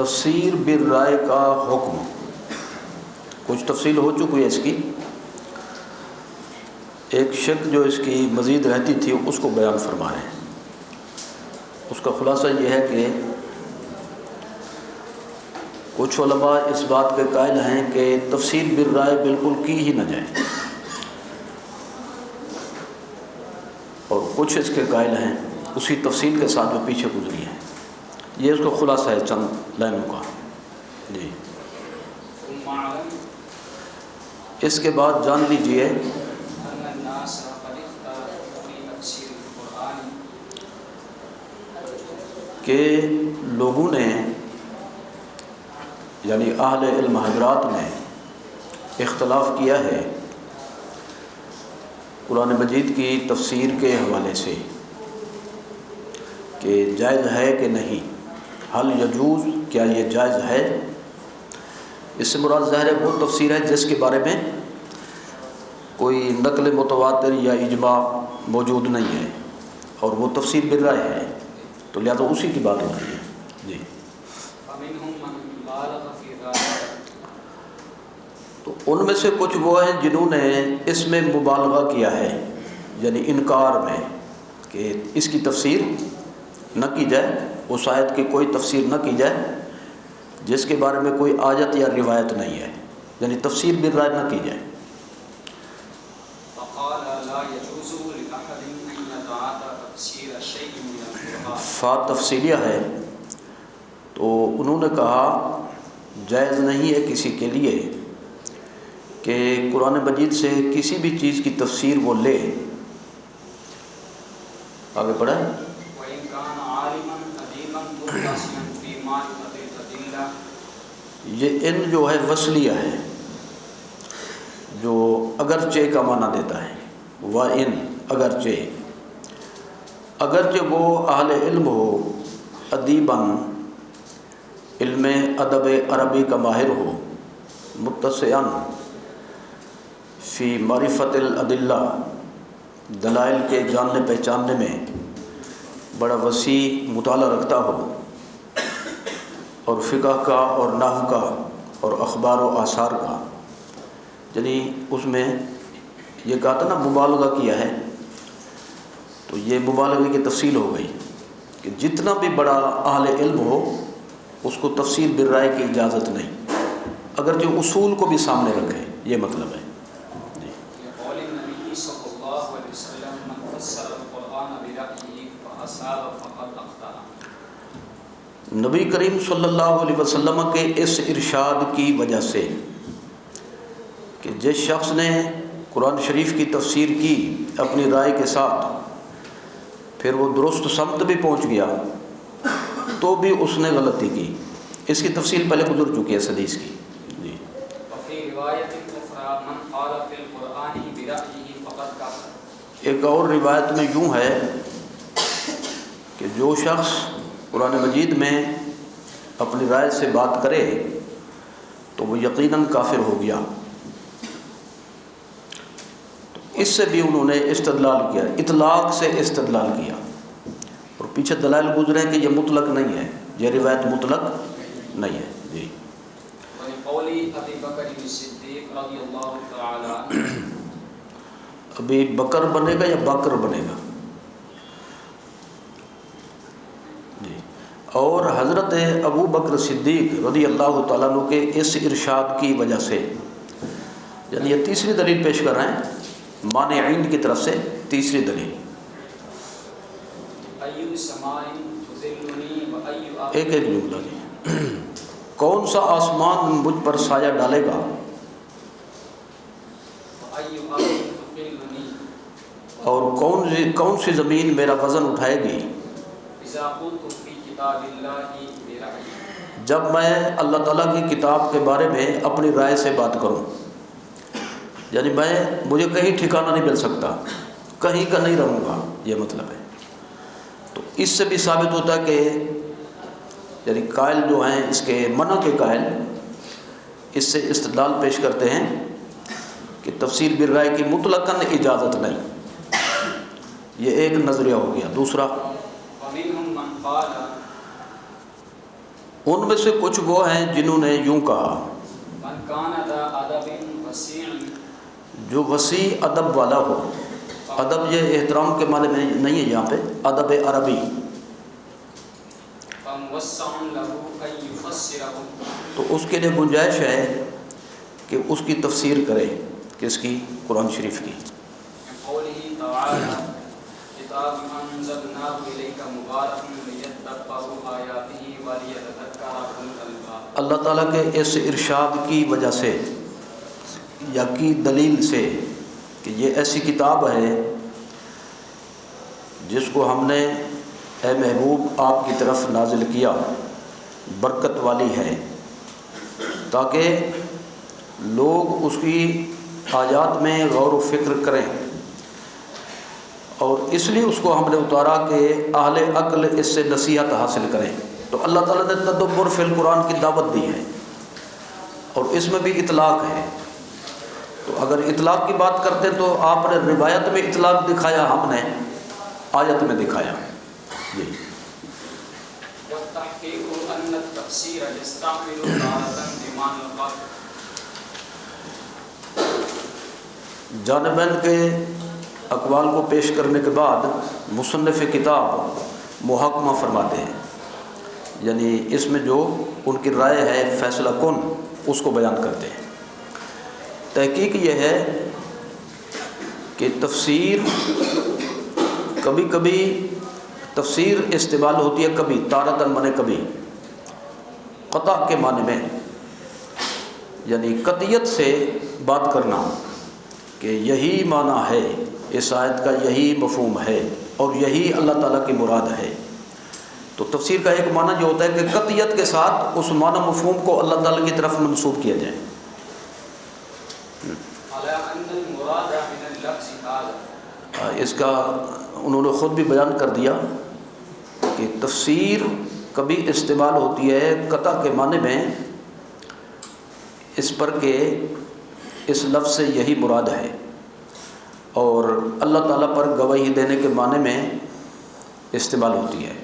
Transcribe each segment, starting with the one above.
تفسیر بالرائے کا حکم، کچھ تفصیل ہو چکی ہے اس کی، ایک شک جو اس کی مزید رہتی تھی اس کو بیان فرما رہے ہیں۔ اس کا خلاصہ یہ ہے کہ کچھ علماء اس بات کے قائل ہیں کہ تفسیر بالرائے بالکل کی ہی نہ جائے، اور کچھ اس کے قائل ہیں اسی تفصیل کے ساتھ جو پیچھے گزری ہے۔ یہ اس کا خلاصہ ہے چند لائنوں کا۔ جی، اس کے بعد جان لیجئے کہ لوگوں نے یعنی اہل علم حضرات نے اختلاف کیا ہے قرآن مجید کی تفسیر کے حوالے سے کہ جائز ہے کہ نہیں، حل یجوز، کیا یہ جائز ہے؟ اس سے مراد ظاہر ہے وہ تفسیر ہے جس کے بارے میں کوئی نقل متواتر یا اجماع موجود نہیں ہے، اور وہ تفسیر بالرائے ہے، تو لہذا اسی کی بات ہو رہی ہے۔ جی، تو ان میں سے کچھ وہ ہیں جنہوں نے اس میں مبالغہ کیا ہے، یعنی انکار میں، کہ اس کی تفسیر نہ کی جائے، اس آیت کی کوئی تفسیر نہ کی جائے جس کے بارے میں کوئی آیت یا روایت نہیں ہے، یعنی تفسیر بالرائے نہ کی جائے۔ فا تفصیلیہ ہے، تو انہوں نے کہا جائز نہیں ہے کسی کے لیے کہ قرآن مجید سے کسی بھی چیز کی تفسیر وہ لے۔ آگے پڑھیں۔ یہ ان جو ہے وصلیہ ہے، جو اگرچہ کا معنی دیتا ہے، وَإِن، اگرچہ وہ اہل علم ہو، ادیباً، علم ادب عربی کا ماہر ہو، متسعاً فی معرفت الادلہ، دلائل کے جاننے پہچاننے میں بڑا وسیع مطالعہ رکھتا ہو، اور فقہ کا اور نحو کا اور اخبار و آثار کا، یعنی اس میں یہ کہا تھا نا مبالغہ کیا ہے، تو یہ مبالغے کی تفصیل ہو گئی کہ جتنا بھی بڑا اہل علم ہو اس کو تفسیر بالرائے کی اجازت نہیں، اگر جو اصول کو بھی سامنے رکھے، یہ مطلب ہے۔ جی، نبی کریم صلی اللہ علیہ وسلم کے اس ارشاد کی وجہ سے کہ جس شخص نے قرآن شریف کی تفسیر کی اپنی رائے کے ساتھ، پھر وہ درست سمت بھی پہنچ گیا، تو بھی اس نے غلطی کی۔ اس کی تفصیل پہلے گزر چکی ہے اس حدیث کی۔ جی، ایک اور روایت میں یوں ہے کہ جو شخص قرآن مجید میں اپنی رائے سے بات کرے تو وہ یقیناً کافر ہو گیا۔ اس سے بھی انہوں نے استدلال کیا، اطلاق سے استدلال کیا، اور پیچھے دلائل گزرے کہ یہ مطلق نہیں ہے، یہ روایت مطلق نہیں ہے۔ جی، ابھی بکر بنے گا یا بکر بنے گا؟ جی، اور حضرت ابو بکر صدیق رضی اللہ تعالیٰ عنہ کے اس ارشاد کی وجہ سے، یعنی یہ تیسری دلیل پیش کر رہے ہیں مانعین کی طرف سے، تیسری دلیل۔ ایک جملہ جی، کون سا آسمان مجھ پر سایہ ڈالے گا، اور کون سی زمین میرا وزن اٹھائے گی، جب میں اللہ تعالیٰ کی کتاب کے بارے میں اپنی رائے سے بات کروں، یعنی مجھے کہیں ٹھکانہ نہیں مل سکتا، کہیں کا نہیں رہوں گا، یہ مطلب ہے۔ تو اس سے بھی ثابت ہوتا ہے کہ یعنی قائل جو ہیں اس کے منع کے قائل اس سے استدلال پیش کرتے ہیں کہ تفسیر بالرائے کی مطلقاً اجازت نہیں، یہ ایک نظریہ ہو گیا۔ دوسرا، ان میں سے کچھ وہ ہیں جنہوں نے یوں کہا، من کان ذا ادب وسیع، جو وسیع ادب والا ہو. ادب یہ احترام کے معنی میں نہیں ہے یہاں پہ، ادب عربی. فموسع له ان يفسره، تو اس کے لیے گنجائش ہے کہ اس کی تفسیر کرے. کس کی؟ قرآن شریف کی. قوله تعالی کتاب انزلناه الیک مبارک لیدبروا آیاته وليتذکر اولو الالباب. اللہ تعالیٰ کے اس ارشاد کی وجہ سے یا کی دلیل سے کہ یہ ایسی کتاب ہے جس کو ہم نے اے محبوب آپ کی طرف نازل کیا، برکت والی ہے، تاکہ لوگ اس کی آیات میں غور و فکر کریں. اور اس لیے اس کو ہم نے اتارا کہ اہل عقل اس سے نصیحت حاصل کریں. تو اللہ تعالیٰ نے تدبر فی القرآن کی دعوت دی ہے، اور اس میں بھی اطلاق ہے. تو اگر اطلاق کی بات کرتے تو آپ نے روایت میں اطلاق دکھایا، ہم نے آیت میں دکھایا. جی. والتحقیق ان التفسیر یستعمل تارة بمعنى القصد. جانبین کے اقوال کو پیش کرنے کے بعد مصنف کتاب محاکمہ فرماتے ہیں، یعنی اس میں جو ان کی رائے ہے فیصلہ کن اس کو بیان کرتے ہیں. تحقیق یہ ہے کہ تفسیر کبھی کبھی تفسیر استعمال ہوتی ہے، کبھی تارتاً معنی کبھی قطع کے معنی میں، یعنی قطعیت سے بات کرنا کہ یہی معنی ہے، اس آیت کا یہی مفہوم ہے اور یہی اللہ تعالیٰ کی مراد ہے. تو تفسیر کا ایک معنی جو ہوتا ہے کہ قطعیت کے ساتھ اس معنی مفہوم کو اللہ تعالیٰ کی طرف منسوب کیا جائے. على ان المراد من اللفظ هذا، اس کا انہوں نے خود بھی بیان کر دیا کہ تفسیر کبھی استعمال ہوتی ہے قطع کے معنی میں اس پر کہ اس لفظ سے یہی مراد ہے، اور اللہ تعالیٰ پر گواہی دینے کے معنی میں استعمال ہوتی ہے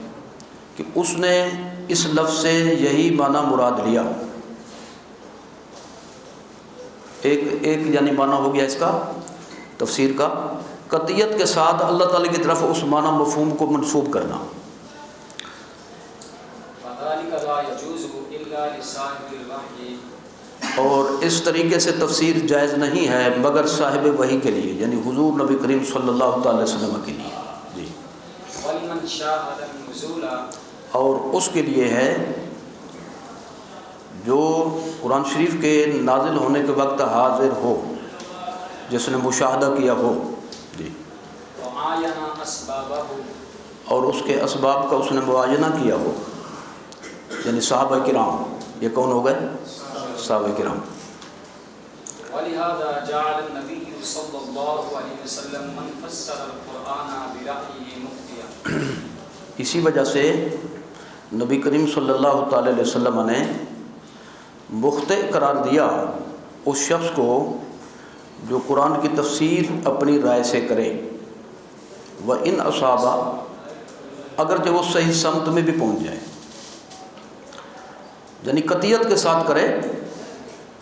کہ اس نے اس لفظ سے یہی معنی مراد لیا. ایک یعنی معنی ہو گیا اس کا تفسیر کا، قطعیت کے ساتھ اللہ تعالیٰ کی طرف اس معنی مفہوم کو منسوب کرنا. فذلك لا يجوز الا لصاحب الوحي، اور اس طریقے سے تفسیر جائز نہیں ہے مگر صاحب وحی کے لیے، یعنی حضور نبی کریم صلی اللہ تعالی وسلم کے لیے. جی. ولمن شاهد النزول، اور اس کے لیے ہے جو قرآن شریف کے نازل ہونے کے وقت حاضر ہو، جس نے مشاہدہ کیا ہو. جی. وعاین اسبابہ، اور اس کے اسباب کا اس نے معاینہ کیا ہو، یعنی صحابہ کرام. یہ کون ہو گئے؟ صحابہ کرام. ولہذا جعل النبی صلی اللہ علیہ وسلم من فسر القرآن برأیہ مفتیا. اسی وجہ سے نبی کریم صلی اللہ تعالی علیہ وسلم نے مخطئ قرار دیا اس شخص کو جو قرآن کی تفسیر اپنی رائے سے کرے. وَإِنْ أَصَابَ، اگرچہ وہ صحیح سمت میں بھی پہنچ جائے، یعنی قطعیت کے ساتھ کرے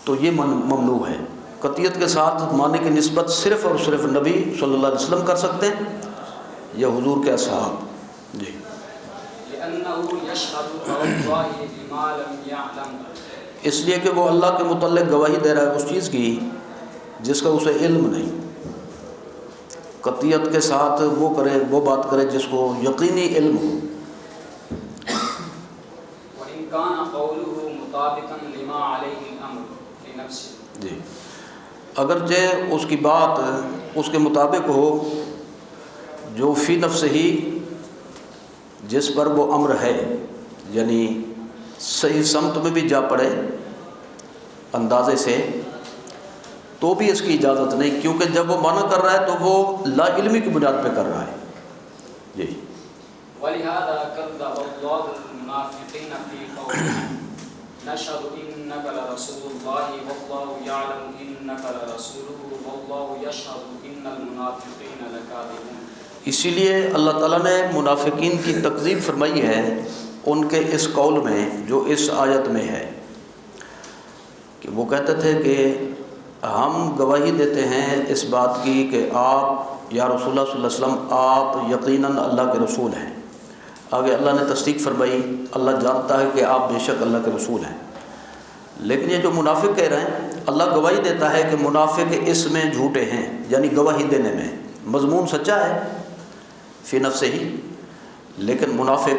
تو یہ ممنوع ہے. قطعیت کے ساتھ معنی کی نسبت صرف اور صرف نبی صلی اللہ علیہ وسلم کر سکتے ہیں یا حضور کے اصحاب. جی. لأنه يشهد على الله بما لم يعلم، اس لیے کہ وہ اللہ کے متعلق گواہی دے رہا ہے اس چیز کی جس کا اسے علم نہیں. قطعیت کے ساتھ وہ کرے، وہ بات کرے جس کو یقینی علم ہو. وإن كان قوله مطابقا لما عليه الأمر في نفسه، جی. اگرچہ اس کی بات اس کے مطابق ہو جو فی نفس ہی جس پر وہ امر ہے، یعنی صحیح سمت میں بھی جا پڑے اندازے سے، تو بھی اس کی اجازت نہیں، کیونکہ جب وہ منع کر رہا ہے تو وہ لا علمی کی بنیاد پہ کر رہا ہے. جی. ولهذا كذب الله المنافقين في قولهم نشهد إنك لرسول الله والله يعلم إنك لرسوله والله يشهد إن المنافقين لكاذبون. اسی لیے اللہ تعالیٰ نے منافقین کی تکذیب فرمائی ہے ان کے اس قول میں جو اس آیت میں ہے کہ وہ کہتے تھے کہ ہم گواہی دیتے ہیں اس بات کی کہ آپ یا رسول اللہ صلی اللہ علیہ وسلم آپ یقیناً اللہ کے رسول ہیں۔ آگے اللہ نے تصدیق فرمائی، اللہ جانتا ہے کہ آپ بے شک اللہ کے رسول ہیں۔ لیکن یہ جو منافق کہہ رہے ہیں، اللہ گواہی دیتا ہے کہ منافق اس میں جھوٹے ہیں، یعنی گواہی دینے میں مضمون سچا ہے فی نفسہ ہی، لیکن منافق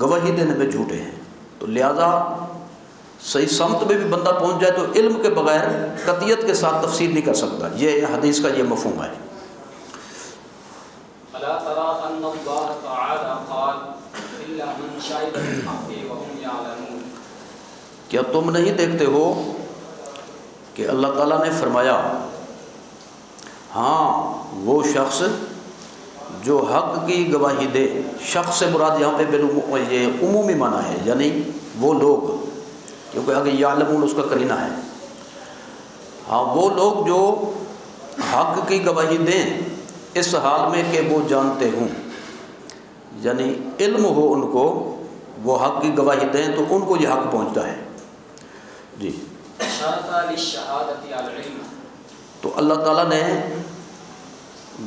گواہی دینے میں جھوٹے ہیں۔ تو لہذا صحیح سمت میں بھی بندہ پہنچ جائے تو علم کے بغیر قطعیت کے ساتھ تفسیر نہیں کر سکتا۔ یہ حدیث کا یہ مفہوم ہے۔ ألا ترى أن الله تعالى قال إلا من شهد بالحق وهم يعلمون؟ کیا تم نہیں دیکھتے ہو کہ اللہ تعالیٰ نے فرمایا ہاں وہ شخص جو حق کی گواہی دے، شخص سے مراد یہاں پہ یہ عمومی معنی ہے، یعنی وہ لوگ، کیونکہ آگے یعلمون اس کا قرینہ ہے۔ ہاں وہ لوگ جو حق کی گواہی دیں اس حال میں کہ وہ جانتے ہوں، یعنی علم ہو ان کو، وہ حق کی گواہی دیں تو ان کو یہ حق پہنچتا ہے۔ جی شرط للشهادة العلم، تو اللہ تعالیٰ نے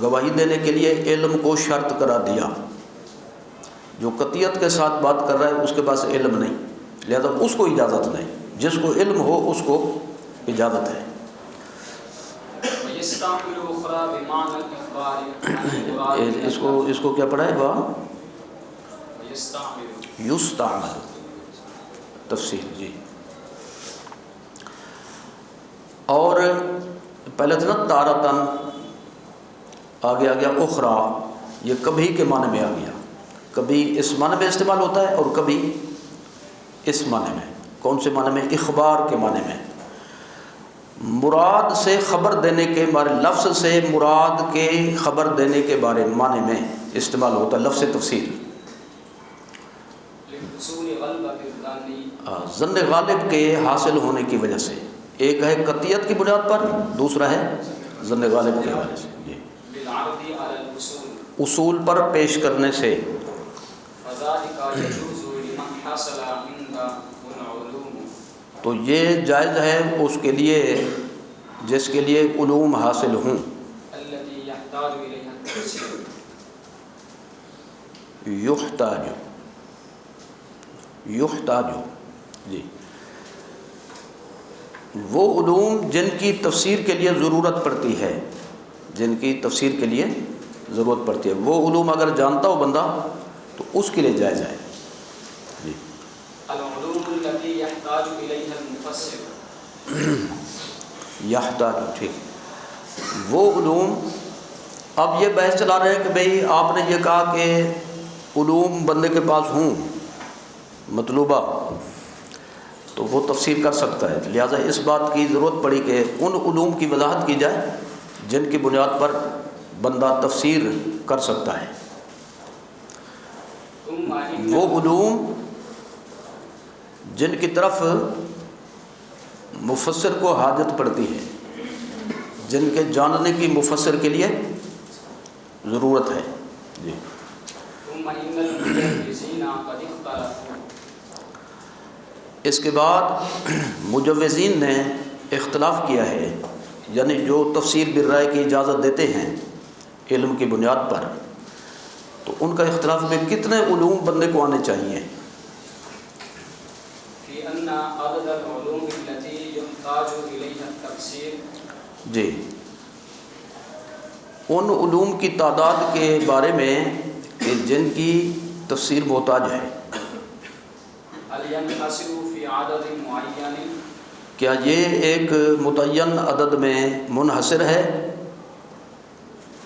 گواہی دینے کے لیے علم کو شرط کرا دیا۔ جو قطعیت کے ساتھ بات کر رہا ہے اس کے پاس علم نہیں، لہذا اس کو اجازت نہیں، جس کو علم ہو اس کو اجازت ہے۔ ويستعمل أخرى بمعنى الإخبار عن المراد اس کو کیا پڑھا ہے با ويستعمل یستعمل تفسیر۔ جی اور پہلے تھا نا تارتن، آگے آ گیا اخرى، یہ کبھی کے معنی میں آ گیا، کبھی اس معنی میں استعمال ہوتا ہے اور کبھی اس معنی میں۔ کون سے معنی میں؟ اخبار کے معنی میں، مراد سے خبر دینے کے بارے، لفظ سے مراد کے خبر دینے کے بارے معنی میں استعمال ہوتا ہے لفظ تفسیر۔ لحصول غلبة الظن، ظن غالب کے حاصل ہونے کی وجہ سے، ایک ہے قطعیت کی بنیاد پر، دوسرا ہے ظن غالب کے حوالے سے۔ جی بالعرض على الأصول، اصول پر پیش کرنے سے۔ فذلك يجوز لمن حصل عنده العلوم، تو یہ جائز ہے اس کے لیے جس کے لیے علوم حاصل ہوں۔ التي يحتاج إليها التفسير، یحتاج جی وہ علوم جن کی تفسیر کے لیے ضرورت پڑتی ہے، جن کی تفسیر کے لیے ضرورت پڑتی ہے، وہ علوم اگر جانتا ہو بندہ تو اس کے لیے جائز ہے۔ جی العلوم التي يحتاج إليها المفسر، یحتاج، ٹھیک، وہ علوم۔ اب یہ بحث چلا رہے ہیں کہ بھئی آپ نے یہ کہا کہ علوم بندے کے پاس ہوں مطلوبہ تو وہ تفسیر کر سکتا ہے، لہٰذا اس بات کی ضرورت پڑی کہ ان علوم کی وضاحت کی جائے جن کی بنیاد پر بندہ تفسیر کر سکتا ہے۔ وہ علوم جن کی طرف مفسر کو حاجت پڑتی ہے، جن کے جاننے کی مفسر کے لیے ضرورت ہے۔ جی ثم إن المجوزين قد اختلفوا، اس کے بعد مجوزین نے اختلاف کیا ہے، یعنی جو تفسیر بالرائے کی اجازت دیتے ہیں علم کی بنیاد پر، تو ان کا اختلاف میں کتنے علوم بندے کو آنے چاہیے۔ في أن عدد العلوم التي يحتاج إليها التفسير، جی ان علوم کی تعداد کے بارے میں کہ جن کی تفسیر محتاج ہے، هل ينحصر في عدد معين؟ کیا یہ ایک متعین عدد میں منحصر ہے؟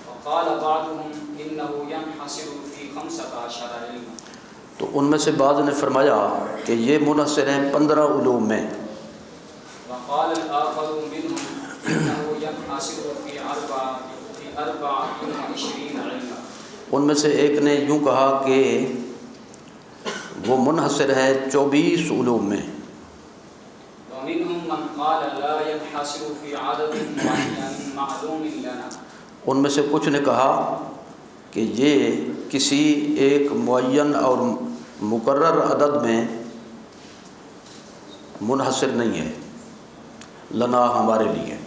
وقال بعضهم إنه ينحصر في 15 علما، تو ان میں سے بعض نے فرمایا کہ یہ منحصر ہے 15 علوم میں۔ وقال الآخر منهم إنه ينحصر في 24 علما، ان میں سے ایک نے یوں کہا کہ وہ منحصر ہے 24 علوم میں۔ ومنهم من قال لا ينحصر في عدد معين معلوم لنا، ان میں سے کچھ نے کہا کہ یہ کسی ایک معین اور مقرر عدد میں منحصر نہیں ہے، لنا ہمارے لیے۔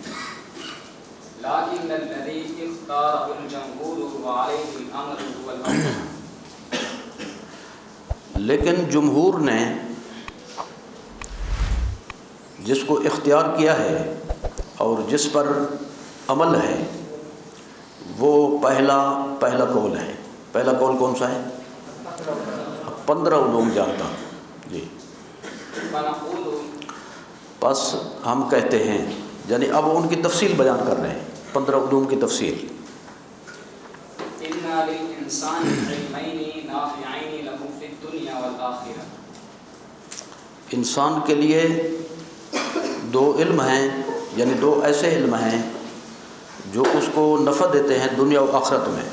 لكن الذي اختاره الجمهور وعليه الأمر هو الأفضل۔ لیکن جمہور نے جس کو اختیار کیا ہے اور جس پر عمل ہے وہ پہلا قول ہے۔ پہلا قول کون سا ہے؟ 15 علوم جانتا جی۔ فنقول پس ہم کہتے ہیں، یعنی اب ان کی تفصیل بیان کر رہے ہیں، 15 علوم کی تفصیل۔ إن للإنسان علمين نافعين له في الدنيا والآخرة۔ انسان کے لیے 2 علم ہیں، یعنی 2 ایسے علم ہیں جو اس کو نفع دیتے ہیں دنیا و آخرت میں۔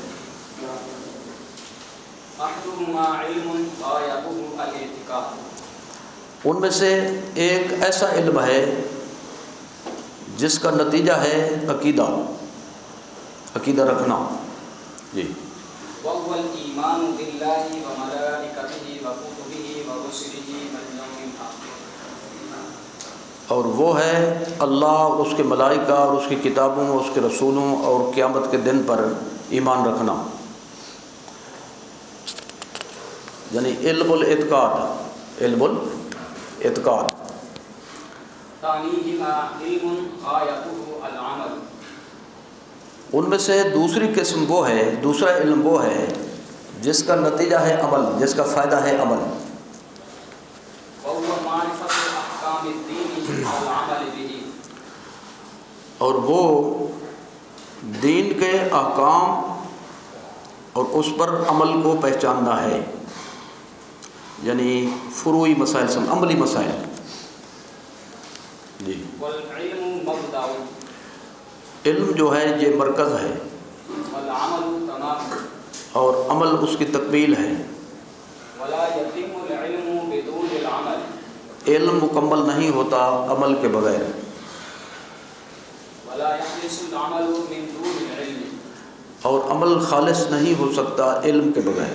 أحدهما علم غايته الاعتقاد۔ ان میں سے ایک ایسا علم ہے جس کا نتیجہ ہے عقیدہ رکھنا جی۔ وهو الإيمان بالله وملائكته وكتبه ورسله واليوم الآخر۔ اور وہ ہے اللہ اور اس کے ملائکہ اور اس کی کتابوں اور اس کے رسولوں اور قیامت کے دن پر ایمان رکھنا، یعنی علم الاعتقاد۔ ثانيهما علم غايته العمل۔ ان میں سے دوسری قسم وہ ہے، دوسرا علم وہ ہے جس کا نتیجہ ہے عمل، جس کا فائدہ ہے عمل۔ وهو معرفة أحكام الدين والعمل به۔ اور وہ دین کے احکام اور اس پر عمل کو پہچاننا ہے، یعنی فروعی مسائل سے عملی مسائل جی۔ والعلم مبدأ۔ علم جو ہے یہ مرکز ہے والعمل تمام۔ اور عمل اس کی تکمیل ہے۔ ولا يتم العلم بدون العمل۔ علم مکمل نہیں ہوتا عمل کے بغیر۔ ولا يخلص العمل من دون العلم۔ اور عمل خالص نہیں ہو سکتا علم کے بغیر۔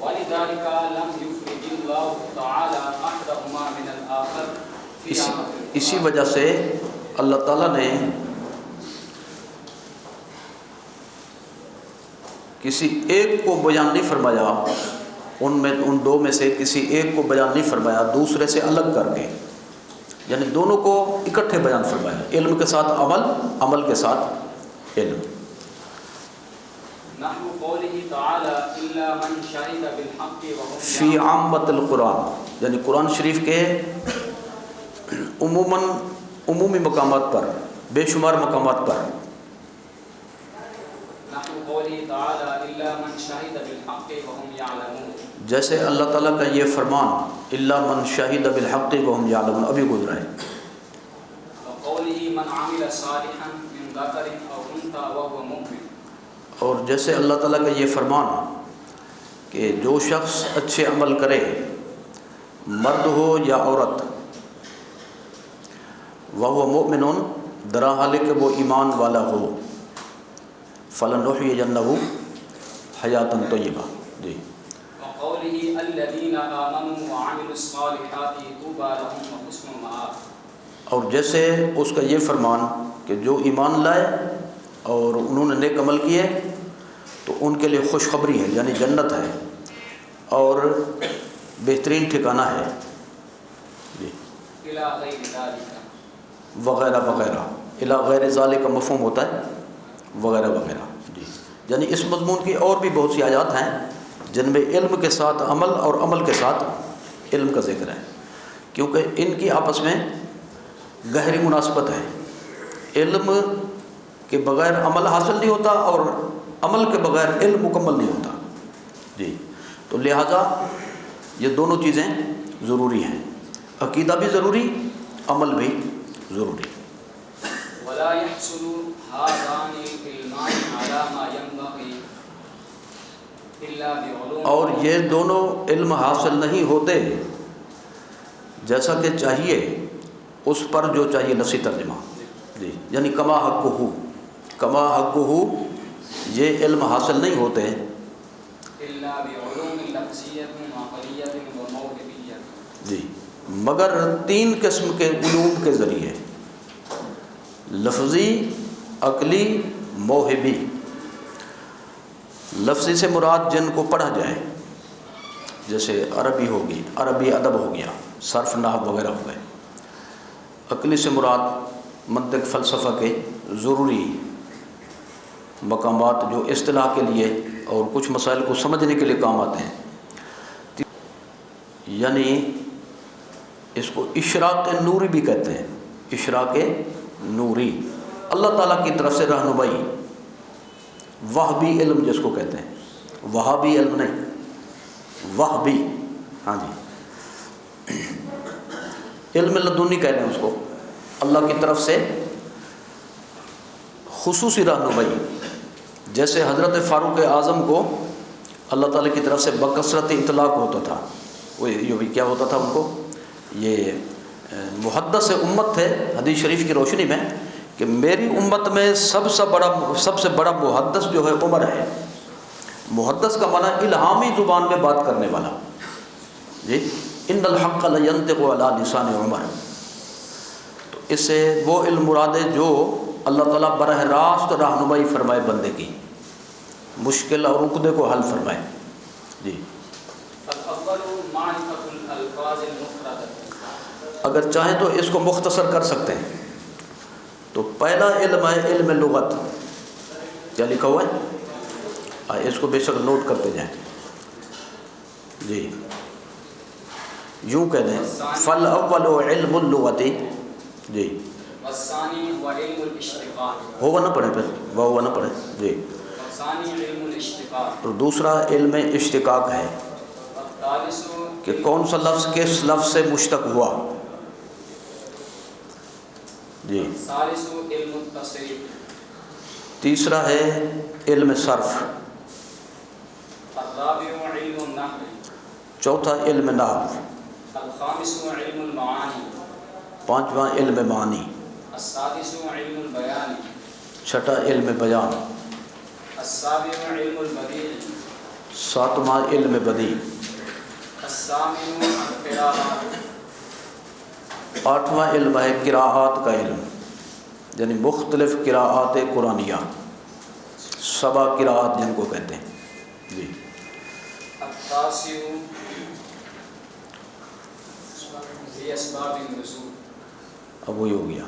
ولذلك لم يفرد الله تعالى أحدهما من الآخر في عمل۔ اسی وجہ سے اللہ تعالیٰ نے کسی ایک کو بیان نہیں فرمایا، ان 2 میں سے کسی ایک کو بیان نہیں فرمایا دوسرے سے الگ کر کے، یعنی دونوں کو اکٹھے بیان فرمایا، علم کے ساتھ عمل، عمل کے ساتھ علم۔ نحو قوله تعالى إلا من شهد بالحق وهم فی عامت القرآن، یعنی قرآن شریف کے عمومی مقامات پر، بے شمار مقامات پر۔ نحو قوله تعالى إلا من شهد بالحق وهم يعلمون۔ جیسے اللہ تعالیٰ کا یہ فرمان الا من شہد بالحق وهم يعلمون ابھی گزرا ہے۔ وقوله من عمل صالحا من ذكر أو أنثى وهو مؤمن۔ اور جیسے اللہ تعالیٰ کا یہ فرمان کہ جو شخص اچھے عمل کرے، مرد ہو یا عورت، وَهُوَ مُؤْمِنٌ، درا حال کہ وہ ایمان والا ہو، فَلَنُحْيِيَنَّهُ حَيَاةً طَيِّبَةً جی۔ وقوله الذين آمنوا وعملوا الصالحات طوبى لهم وحسن مآب۔ اور جیسے اس کا یہ فرمان کہ جو ایمان لائے اور انہوں نے نیک عمل کیے تو ان کے لیے خوشخبری ہے، یعنی جنت ہے اور بہترین ٹھکانہ ہے جی۔ إلى غير ذلك۔ وغیرہ وغیرہ، الی غیر ذالک کا مفہوم ہوتا ہے وغیرہ وغیرہ جی۔ یعنی اس مضمون کی اور بھی بہت سی آیات ہیں جن میں علم کے ساتھ عمل اور عمل کے ساتھ علم کا ذکر ہے، کیونکہ ان کی آپس میں گہری مناسبت ہے۔ علم کے بغیر عمل حاصل نہیں ہوتا اور عمل کے بغیر علم مکمل نہیں ہوتا جی۔ تو لہٰذا یہ دونوں چیزیں ضروری ہیں، عقیدہ بھی ضروری، عمل بھی ضروری۔ ولا يحصل هذان العلمان على ما ينبغي إلا بعلوم۔ اور یہ دونوں علم حاصل نہیں ہوتے جیسا کہ چاہیے، اس پر جو چاہیے، لفظی ترجمہ جی، یعنی کما حقہ، یہ علم حاصل نہیں ہوتے إلا بعلوم اللفظ لفظیۃ وعقلیۃ وموہبیۃ. جی، مگر 3 قسم کے علوم کے ذریعے، لفظی، عقلی، موہبی. لفظی سے مراد جن کو پڑھا جائے، جیسے عربی ہوگی، عربی ادب ہو گیا، صرف نحو وغیرہ ہو گئے. عقلی سے مراد منطق فلسفہ کے ضروری مقامات جو اصطلاح کے لیے اور کچھ مسائل کو سمجھنے کے لیے کام آتے ہیں. یعنی اس کو اشراق نوری بھی کہتے ہیں، اشراق نوری، اللہ تعالیٰ کی طرف سے رہنمائی. وہبی علم جس کو کہتے ہیں، وہابی علم نہیں، وہبی. ہاں جی، علم لدنی کہہ رہے ہیں اس کو، اللہ کی طرف سے خصوصی رہنمائی. جیسے حضرت فاروق اعظم کو اللہ تعالیٰ کی طرف سے بکثرت اطلاق ہوتا تھا. وہ یہ بھی کیا ہوتا تھا ان کو، یہ محدث امت تھے حدیث شریف کی روشنی میں، کہ میری امت میں سب سے بڑا محدث جو ہے عمر ہے. محدث کا معنی الہامی زبان میں بات کرنے والا. جی، ان الحق لینطق علی لسان عمر. تو اس سے وہ علم مراد ہے جو اللہ تعالیٰ براہ راست رہنمائی فرمائے بندے کی، مشکل اور عقدے کو حل فرمائے. جی، اگر چاہیں تو اس کو مختصر کر سکتے ہیں. تو پہلا علم ہے علم لغت. کیا لکھا ہوا ہے؟ اس کو بے شک نوٹ کرتے جائیں. جی، یوں کہہ دیں، فالاول علم اللغت. جی، والثانی هو علم الاشتقاق. ہوگا نہ پڑھیں، پھر وہ نہ پڑھیں. جی، والثانی علم الاشتقاق. اور دوسرا علم اشتقاق ہے والثالث کہ کون سا لفظ کس لفظ سے مشتق ہوا. جی، الثالث علم التصریف. تیسرا ہے علم صرف. الرابع علم النحو. چوتھا علم نحو. الخامس علم المعانی. پانچواں علم معنی. السادس علم البیان. چھٹا علم بیان. السابع علم البدیع. ساتواں علم بدیع. الثامن القراءات. آٹھواں علم ہے قراءات کا علم، یعنی مختلف قراءات قرآنیہ، 7 قراءات جن کو کہتے ہیں. جی، التاسع فی اسباب النزول. اب وہی ہو گیا،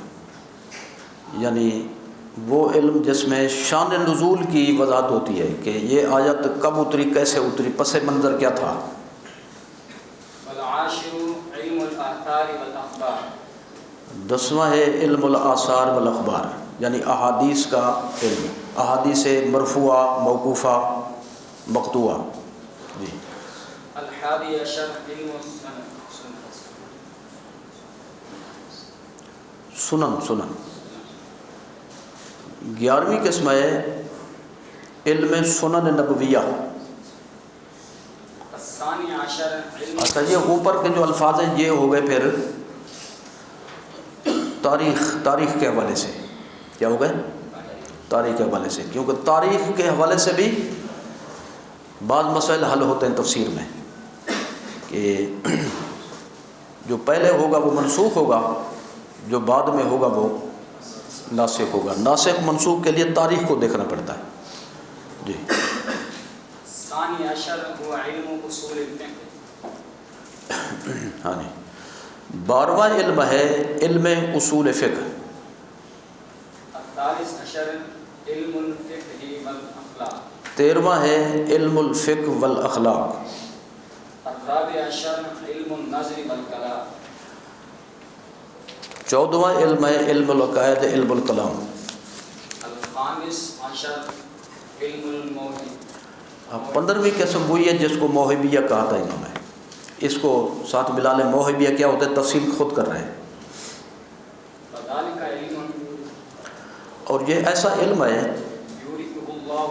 یعنی وہ علم جس میں شان نزول کی وضاحت ہوتی ہے کہ یہ آیت کب اتری، کیسے اتری، پس منظر کیا تھا. والعاشر علم الآثار والاخبار. 10واں ہے علم الآثار والاخبار، یعنی احادیث کا علم، احادیث مرفوعہ، موقوفہ، مقطوعہ. جی، الحادی عشر علم سنن. 11ویں قسم ہے علم سنن نبویہ. الثانی عشر علم. اچھا، یہ اوپر کے جو الفاظ ہیں یہ ہو گئے پھر تاریخ کے حوالے سے. کیا ہو گئے؟ تاریخ کے حوالے سے، کیونکہ تاریخ کے حوالے سے بھی بعض مسائل حل ہوتے ہیں تفسیر میں، کہ جو پہلے ہوگا وہ منسوخ ہوگا، جو بعد میں ہوگا وہ ناسخ ہوگا. ناسخ منسوخ کے لیے تاریخ کو دیکھنا پڑتا ہے. جی، ثانی عشر هو علم اصول الفقہ. ہاں جی، 12واں علم ہے علم اصول فقہ. الثالث عشر علم الفقہ والاخلاق. 13واں ہے علم الفقہ والاخلاق. الرابع عشر علم النظر والکلام. 14واں علم ہے علم العقائد، علم الکلام. الخامس عشر علم الموہب. 15ویں قسم وہی ہے جس کو موہبیہ کہا تھا انہوں نے. اس کو ساتھ ملا لیں. موہبیہ کیا ہوتا ہے، تفصیل خود کر رہے ہیں. وذالک علم اور یہ ایسا علم ہے یورثہ اللہ،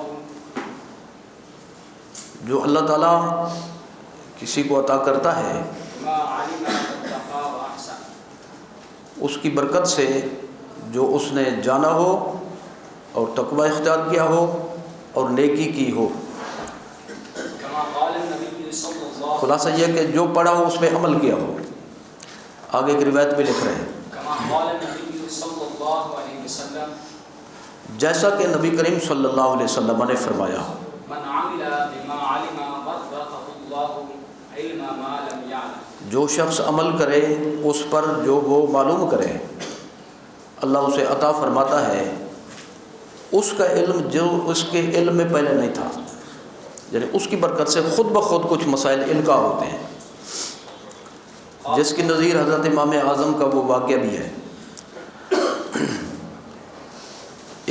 جو اللہ تعالیٰ کسی کو عطا کرتا ہے ما علم واتقى واحسن. اس کی برکت سے جو اس نے جانا ہو اور تقوی اختیار کیا ہو اور نیکی کی ہو. كما قال النبي صلى خلاصہ یہ کہ جو پڑھا ہو اس پہ عمل کیا ہو. آگے ایک روایت بھی لکھ رہے ہیں كما قال النبي صلى الله عليه وسلم جیسا کہ نبی کریم صلی اللہ علیہ وسلم نے فرمایا من عمل بما علم ورثه الله علم ما لم يعلم جو شخص عمل کرے اس پر جو وہ معلوم کرے اللہ اسے عطا فرماتا ہے اس کا علم جو اس کے علم میں پہلے نہیں تھا. یعنی اس کی برکت سے خود بخود کچھ مسائل القاء ہوتے ہیں، جس کی نظیر حضرت امام اعظم کا وہ واقعہ بھی ہے.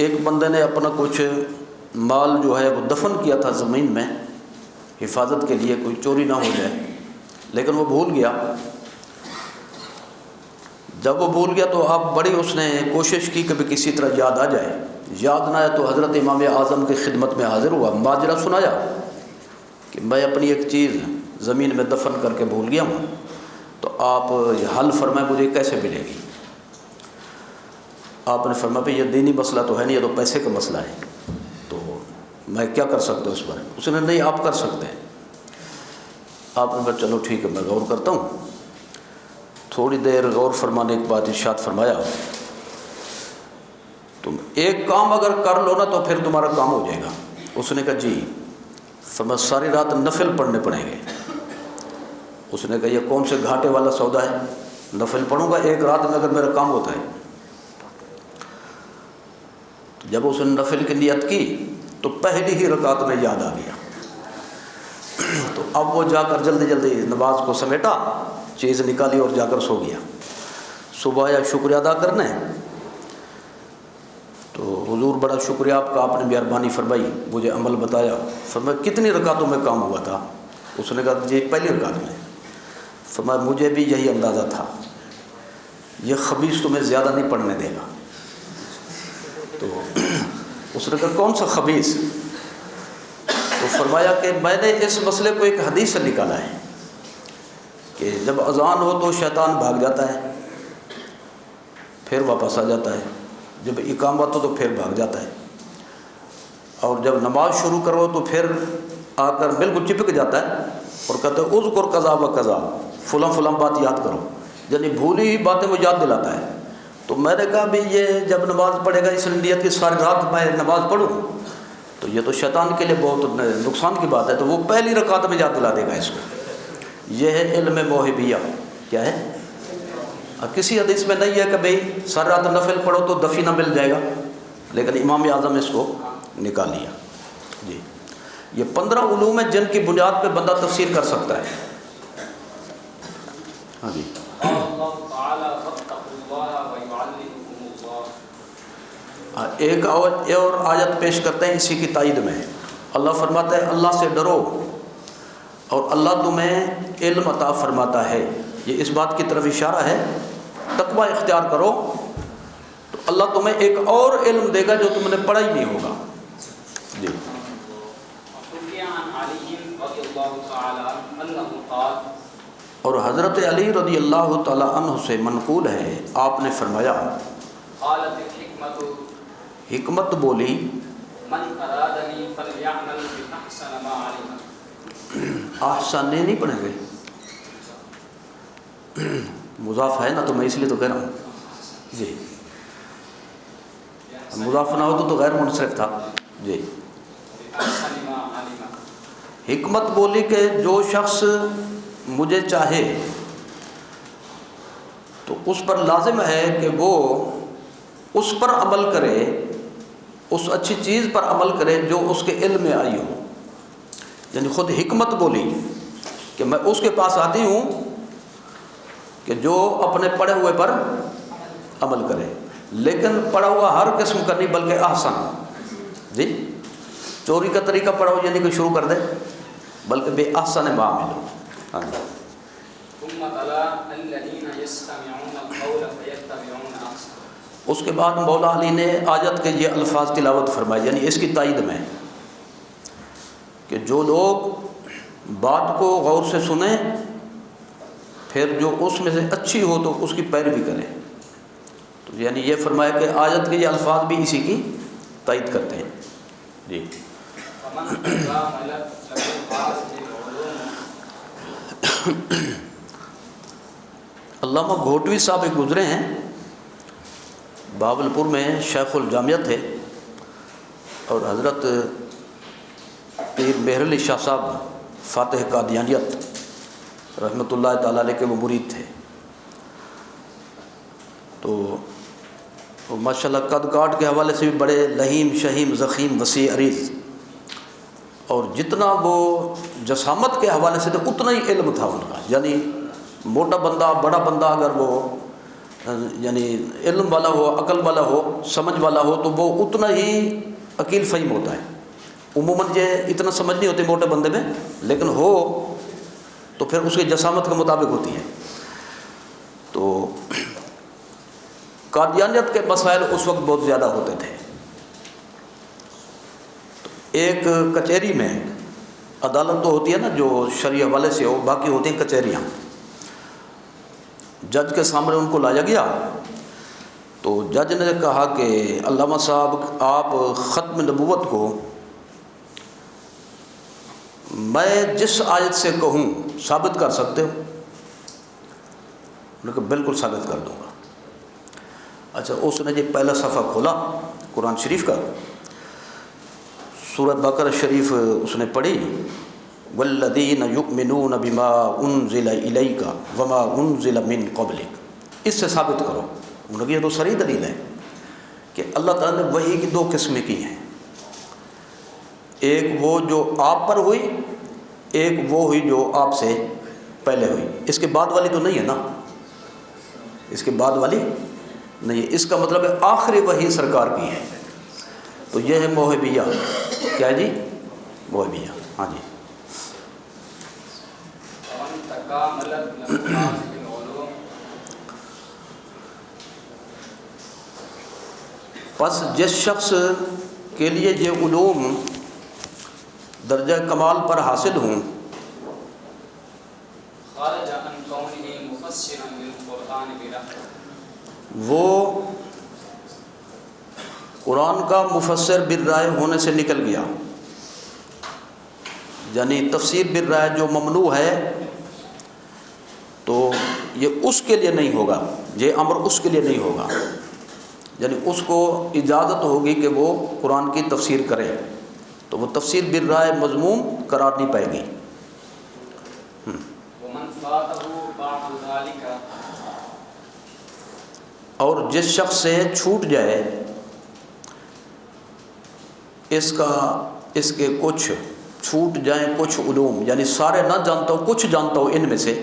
ایک بندے نے اپنا کچھ مال جو ہے وہ دفن کیا تھا زمین میں حفاظت کے لیے، کوئی چوری نہ ہو جائے، لیکن وہ بھول گیا. جب وہ بھول گیا تو اب بڑی اس نے کوشش کی کہ بھی کسی طرح یاد آ جائے. یاد نہ آیا تو حضرت امام اعظم کی خدمت میں حاضر ہوا، ماجرا سنایا کہ میں اپنی ایک چیز زمین میں دفن کر کے بھول گیا ہوں، تو آپ حل فرمائیں مجھے کیسے ملے گی. آپ نے فرمایا بھئی یہ دینی مسئلہ تو ہے نہیں، یہ تو پیسے کا مسئلہ ہے، تو میں کیا کر سکتا ہوں اس پر. اس نے نہیں آپ کر سکتے ہیں. آپ نے کہا چلو ٹھیک ہے میں غور کرتا ہوں. تھوڑی دیر غور فرمانے کے بعد ارشاد فرمایا تم ایک کام اگر کر لو نا تو پھر تمہارا کام ہو جائے گا. اس نے کہا جی. فرمایا ساری رات نفل پڑھنے پڑیں گے. اس نے کہا یہ کون سے گھاٹے والا سودا ہے، نفل پڑھوں گا ایک رات میں اگر میرا کام ہوتا ہے. جب اس نے نفل کی نیت کی تو پہلی ہی رکعت میں یاد آ گیا. تو اب وہ جا کر جلدی جلدی نماز کو سمیٹا، چیز نکالی اور جا کر سو گیا. صبح آیا شکریہ ادا کرنے، تو حضور بڑا شکریہ آپ کا، آپ نے مہربانی فرمائی، مجھے عمل بتایا. فرمایا کتنی رکعتوں میں کام ہوا تھا؟ اس نے کہا جی پہلی رکعت میں. فرمایا مجھے بھی یہی اندازہ تھا، یہ خبیث تمہیں زیادہ نہیں پڑھنے دے گا. تو اس نے کہا کون سا خبیث؟ تو فرمایا کہ میں نے اس مسئلے کو ایک حدیث سے نکالا ہے کہ جب اذان ہو تو شیطان بھاگ جاتا ہے پھر واپس آ جاتا ہے، جب اقامت ہو تو پھر بھاگ جاتا ہے، اور جب نماز شروع کرو تو پھر آ کر بالکل چپک جاتا ہے اور کہتا ہے اذکر قضا و قضا، فلاں فلاں بات یاد کرو، یعنی بھولی ہوئی باتیں وہ یاد دلاتا ہے. تو میں نے کہا بھی یہ جب نماز پڑھے گا اس نیت کی ساری رات میں نماز پڑھوں تو یہ تو شیطان کے لیے بہت نقصان کی بات ہے. تو وہ پہلی رکعت میں یاد دلا دے گا اس کو. یہ ہے علم موہبیہ. کیا ہے؟ کسی حدیث میں نہیں ہے کہ بھئی ساری رات نفل پڑھو تو دفینہ مل جائے گا، لیکن امام اعظم اس کو نکال لیا. جی یہ 15 علوم ہیں جن کی بنیاد پہ بندہ تفسیر کر سکتا ہے. ہاں جی. ایک اور آیت پیش کرتے ہیں اسی کی تائید میں. اللہ فرماتا ہے اللہ سے ڈرو اور اللہ تمہیں علم عطا فرماتا ہے. یہ اس بات کی طرف اشارہ ہے تقوی اختیار کرو تو اللہ تمہیں ایک اور علم دے گا جو تم نے پڑھا ہی نہیں ہوگا. جی. اور حضرت علی رضی اللہ تعالی عنہ سے منقول ہے آپ نے فرمایا حکمت بولی من ارادنی فلیعمل باحسن ما علم. احسن نہیں پڑھیں گے، مضاف ہے نا تو میں اس لیے تو کہہ رہا ہوں. جی مضاف نہ ہو تو غیر منصرف تھا. جی باحسن ما علم. حکمت بولی کہ جو شخص مجھے چاہے تو اس پر لازم ہے کہ وہ اس پر عمل کرے، اس اچھی چیز پر عمل کرے جو اس کے علم میں آئی ہو. یعنی خود حکمت بولی کہ میں اس کے پاس آتی ہوں کہ جو اپنے پڑھے ہوئے پر عمل کرے، لیکن پڑھا ہوا ہر قسم کا نہیں بلکہ احسن. جی چوری کا طریقہ پڑھا ہو یعنی کہ شروع کر دے، بلکہ بے احسن ما عملو. ہاں جی. ثم تلا الذين يستمعون القول فيتبعون احسن. اس کے بعد مولا علی نے آیت کے یہ الفاظ تلاوت فرمائے، یعنی اس کی تائید میں کہ جو لوگ بات کو غور سے سنیں پھر جو اس میں سے اچھی ہو تو اس کی پیروی کریں. تو یعنی یہ فرمایا کہ آیت کے یہ الفاظ بھی اسی کی تائید کرتے ہیں. جی علامہ گھوٹوی صاحب ایک گزرے ہیں، بہاولپور میں شیخ الجامعہ تھے، اور حضرت پیر مہر علی شاہ صاحب فاتح قادیانیت رحمۃ اللہ تعالیٰ علیہ کے وہ مرید تھے۔ تو ماشاءاللہ قد کاٹ کے حوالے سے بھی بڑے لہیم شہیم زخیم وسیع عریض، اور جتنا وہ جسامت کے حوالے سے تھے اتنا ہی علم تھا ان کا، یعنی موٹا بندہ بڑا بندہ اگر وہ یعنی علم والا ہو، عقل والا ہو، سمجھ والا ہو، تو وہ اتنا ہی عقیل فہیم ہوتا ہے۔ عموماً یہ اتنا سمجھ نہیں ہوتی موٹے بندے میں، لیکن ہو تو پھر اس کی جسامت کے مطابق ہوتی ہے۔ تو قادیانیت کے مسائل اس وقت بہت زیادہ ہوتے تھے۔ ایک کچہری میں، عدالت تو ہوتی ہے نا جو شرعی حوالے سے ہو، باقی ہوتی ہیں کچہریاں، جج کے سامنے ان کو لایا گیا تو جج نے کہا کہ علامہ صاحب آپ ختم نبوت کو میں جس آیت سے کہوں ثابت کر سکتے ہو؟ انہوں نے کہا بالکل ثابت کر دوں گا۔ اچھا، اس نے جی پہلا صفحہ کھولا قرآن شریف کا، سورۃ بقرہ شریف اس نے پڑھی، والذین یؤمنون بما انزل الیک وما انزل من قبلک، اس سے ثابت کرو۔ انہوں نے کہا یہ تو صریح دلیل ہے کہ اللہ تعالیٰ نے وحی کی دو قسمیں کی ہیں، ایک وہ جو آپ پر ہوئی، ایک وہ ہوئی جو آپ سے پہلے ہوئی، اس کے بعد والی تو نہیں ہے نا، اس کے بعد والی نہیں ہے، اس کا مطلب ہے آخری وحی سرکار کی ہے۔ تو یہ ہے موہبیہ، کیا ہے جی؟ موہبیہ، ہاں جی۔ پس جس شخص کے لیے یہ علوم درجہ کمال پر حاصل ہوں، وہ قرآن کا مفسر بالرائے ہونے سے نکل گیا، یعنی تفسیر بالرائے جو ممنوع ہے تو یہ اس کے لیے نہیں ہوگا، یہ امر اس کے لیے نہیں ہوگا، یعنی اس کو اجازت ہوگی کہ وہ قرآن کی تفسیر کرے، تو وہ تفسیر بالرائے مذموم قرار نہیں پائے گی۔ اور جس شخص سے چھوٹ جائے اس کے کچھ چھوٹ جائیں کچھ علوم، یعنی سارے نہ جانتا ہو، کچھ جانتا ہو ان میں سے،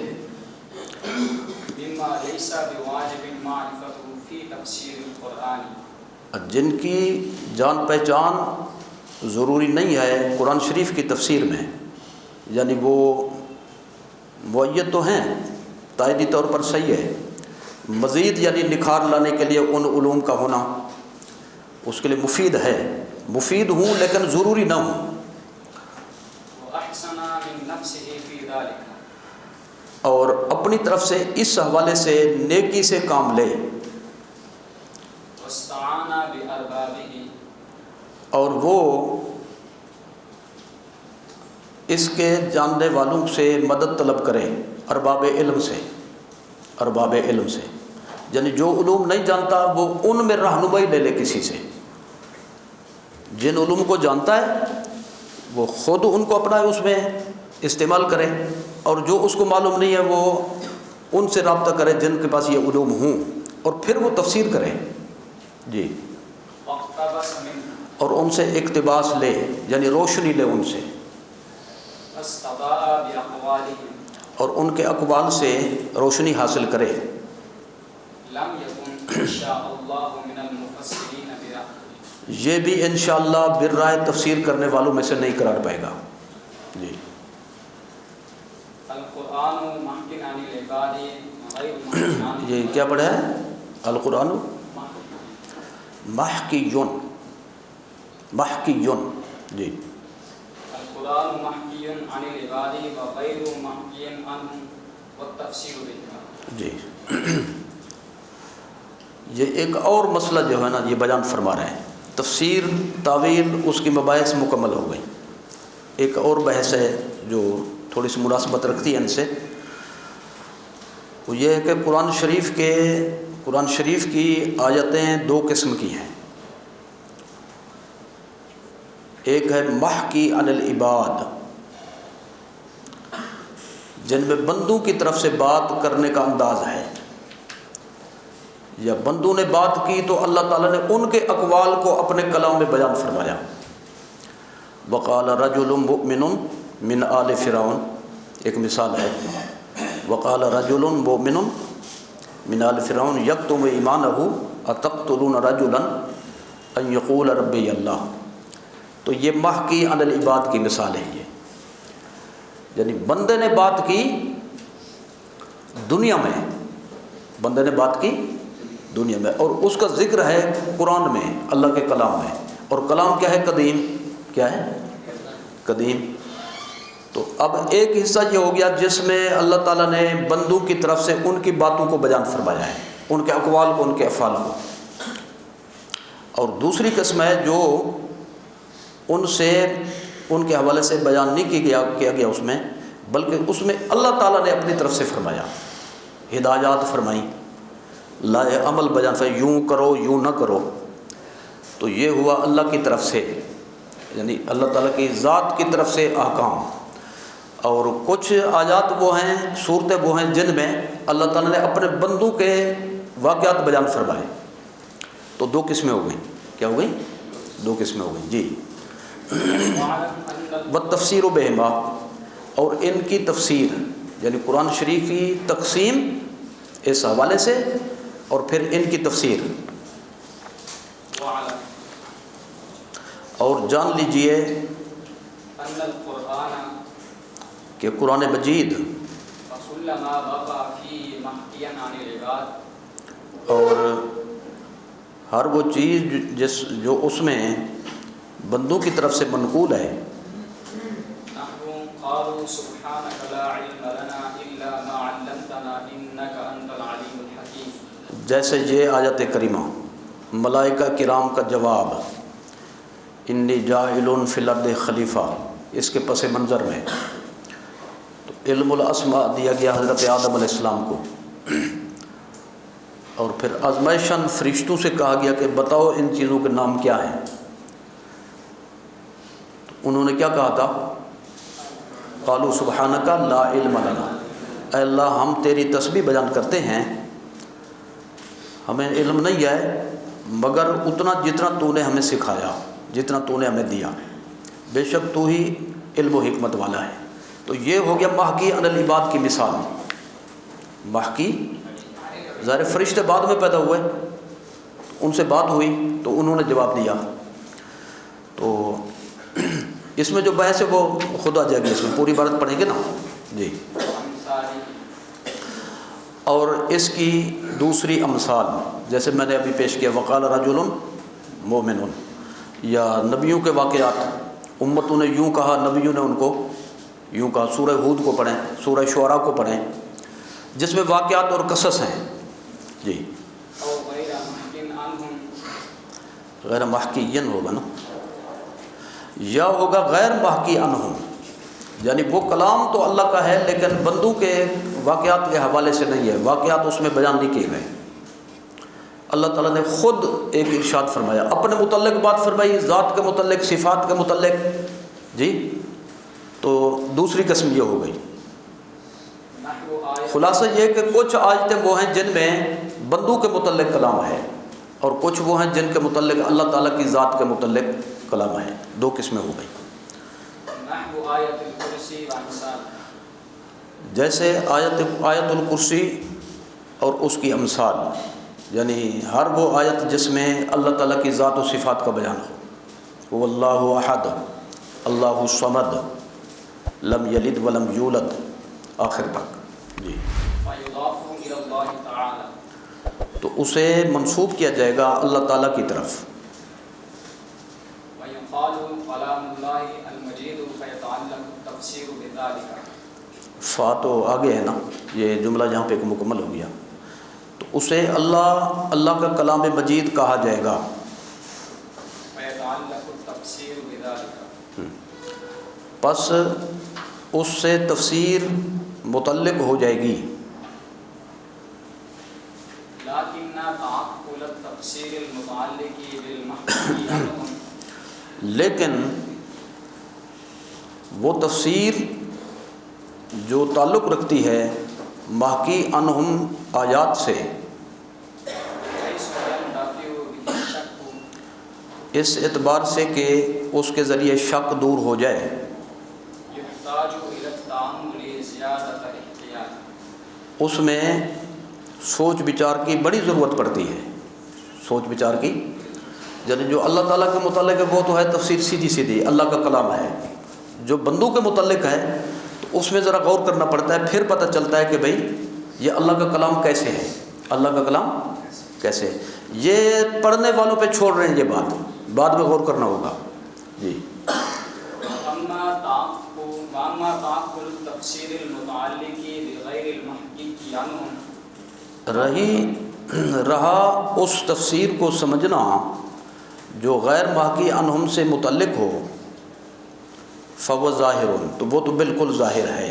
جن کی جان پہچان ضروری نہیں ہے قرآن شریف کی تفسیر میں، یعنی وہ معید تو ہیں، تائیدی طور پر صحیح ہے، مزید یعنی نکھار لانے کے لیے ان علوم کا ہونا اس کے لیے مفید ہے، مفید ہوں لیکن ضروری نہ ہوں۔ اور اپنی طرف سے اس حوالے سے نیکی سے کام لے، اور وہ اس کے جاننے والوں سے مدد طلب کرے، ارباب علم سے، ارباب علم سے، یعنی جو علوم نہیں جانتا وہ ان میں رہنمائی لے لے کسی سے، جن علوم کو جانتا ہے وہ خود ان کو اپنا اس میں استعمال کرے، اور جو اس کو معلوم نہیں ہے وہ ان سے رابطہ کرے جن کے پاس یہ علوم ہوں، اور پھر وہ تفسیر کرے جی، اور ان سے اقتباس لے، یعنی روشنی لے ان سے، اور ان کے اقوال سے روشنی حاصل کرے۔ یہ بھی انشاءاللہ بالرائے تفسیر کرنے والوں میں سے نہیں قرار پائے گا جی۔ یہ کیا پڑھا ہے؟ القرآن محکیون، محکیون جی، القرآن محکی عن العباد وغیر محکی عنہ والتفسیر بہ۔ جی یہ ایک اور مسئلہ جو ہے نا یہ بیان فرما رہے ہیں، تفسیر تعویل اس کی مباحث مکمل ہو گئی، ایک اور بحث ہے جو تھوڑی سی مناسبت رکھتی ہے ان سے، وہ یہ ہے کہ قرآن شریف کی آیتیں دو قسم کی ہیں. ایک ہے محکی علی العباد، جن میں بندوں کی طرف سے بات کرنے کا انداز ہے، یا بندوں نے بات کی تو اللہ تعالیٰ نے ان کے اقوال کو اپنے کلام میں بیان فرمایا. وقال رجل مؤمن من آل فرعون، ایک مثال ہے. وقال رجل مؤمن من آل فرعون یکتم ایمانہ اتقتلون رجلا ان یقول ربی اللہ. تو یہ محکی علی العباد کی مثال ہے. یہ یعنی بندے نے بات کی دنیا میں، بندے نے بات کی دنیا میں، اور اس کا ذکر ہے قرآن میں، اللہ کے کلام میں. اور کلام کیا ہے؟ قدیم. کیا ہے؟ قدیم. تو اب ایک حصہ یہ ہو گیا جس میں اللہ تعالیٰ نے بندوں کی طرف سے ان کی باتوں کو بیان فرمایا ہے، ان کے اقوال کو، ان کے افعال کو. اور دوسری قسم ہے جو ان کے حوالے سے بیان نہیں کیا گیا اس میں، بلکہ اس میں اللہ تعالیٰ نے اپنی طرف سے فرمایا، ہدایات فرمائی، لائے عمل بیان فرمائی، یوں کرو یوں نہ کرو. تو یہ ہوا اللہ کی طرف سے، یعنی اللہ تعالیٰ کی ذات کی طرف سے احکام. اور کچھ آیات وہ ہیں، صورتیں وہ ہیں جن میں اللہ تعالیٰ نے اپنے بندوں کے واقعات بیان فرمائے. تو دو قسمیں ہو گئیں. کیا ہو گئی؟ دو قسمیں ہو گئیں. جی. والتفسیر بہما، اور ان کی تفسیر، یعنی قرآن شریف کی تقسیم اس حوالے سے، اور پھر ان کی تفسیر. اور جان لیجئے کہ قرآن مجید اور ہر وہ چیز جو اس میں بندوں کی طرف سے منقول ہے، جیسے یہ آیت کریمہ ملائکہ کرام کا جواب انی جاعل فی الارض خلیفہ، اس کے پس منظر میں تو علم الاسماء دیا گیا حضرت آدم علیہ السلام کو. اور پھر آزمائشاً فرشتوں سے کہا گیا کہ بتاؤ ان چیزوں کے نام کیا ہیں. تو انہوں نے کیا کہا تھا؟ قالوا سبحانک لا علم لنا، اے اللہ ہم تیری تسبیح بیان کرتے ہیں، ہمیں علم نہیں ہے مگر اتنا جتنا تو نے ہمیں سکھایا، جتنا تو نے ہمیں دیا، بے شک تو ہی علم و حکمت والا ہے. تو یہ ہو گیا محکی علی العباد کی مثال. محکی ظاہر فرشتے بعد میں پیدا ہوئے، ان سے بات ہوئی تو انہوں نے جواب دیا. تو اس میں جو بحث ہے وہ خود آ جائے گی، اس میں پوری عبارت پڑھیں گے نا. جی. اور اس کی دوسری امثال جیسے میں نے ابھی پیش کیا، وقال رجل مومن، یا نبیوں کے واقعات، امتوں نے یوں کہا، نبیوں نے ان کو یوں کہا. سورہ ہود کو پڑھیں، سورہ شعراء کو پڑھیں، جس میں واقعات اور قصص ہیں. جی. غیر محکین ہوگا نا، یا ہوگا غیر محکی عنہم، یعنی وہ کلام تو اللہ کا ہے لیکن بندوں کے واقعات کے حوالے سے نہیں ہے، واقعات اس میں بیان نہیں کیے گئے. اللہ تعالیٰ نے خود ایک ارشاد فرمایا، اپنے متعلق بات فرمائی، ذات کے متعلق، صفات کے متعلق. جی. تو دوسری قسم یہ ہو گئی. خلاصہ یہ کہ کچھ آیتیں وہ ہیں جن میں بندوں کے متعلق کلام ہے، اور کچھ وہ ہیں جن کے متعلق اللہ تعالیٰ کی ذات کے متعلق کلام ہے. دو قسمیں ہو گئی. جیسے آیت الکرسی اور اس کی امثال، یعنی ہر وہ آیت جس میں اللہ تعالیٰ کی ذات و صفات کا بیان ہو. واللہ احد اللہ الصمد لم یلد ولم یولد، آخر تک. جی. تو اسے منسوب کیا جائے گا اللہ تعالیٰ کی طرف. فا تو آگے ہے نا، یہ جملہ جہاں پہ ایک مکمل ہو گیا. تو اسے اللہ کا کلام مجید کہا جائے گا. پس اس سے تفسیر متعلق ہو جائے گی. لكن تعقل التفسير المتعلق بالمحكي عنهم لیکن وہ تفسیر جو تعلق رکھتی ہے محکی عنہم آیات سے، حيث يندفع به الشك اس اعتبار سے کہ اس کے ذریعے شک دور ہو جائے، يحتاج إلى التأمل زيادة الاحتياط. اس میں سوچ بچار کی بڑی ضرورت پڑتی ہے. سوچ بچار کی یعنی جو اللہ تعالیٰ کے متعلق ہے وہ تو ہے تفسیر سیدھی سیدھی اللہ کا کلام ہے. جو بندوں کے متعلق ہے تو اس میں ذرا غور کرنا پڑتا ہے، پھر پتہ چلتا ہے کہ بھئی یہ اللہ کا کلام کیسے ہے، اللہ کا کلام کیسے ہے. یہ پڑھنے والوں پہ چھوڑ رہے ہیں، یہ بات بعد میں غور کرنا ہوگا. جی وأما تعقل التفسير المتعلق بغير المحقق عنهم رہا اس تفسیر کو سمجھنا جو غیر محکی عنہم سے متعلق ہو، فَوَ ظاہر، تو وہ تو بالکل ظاہر ہے.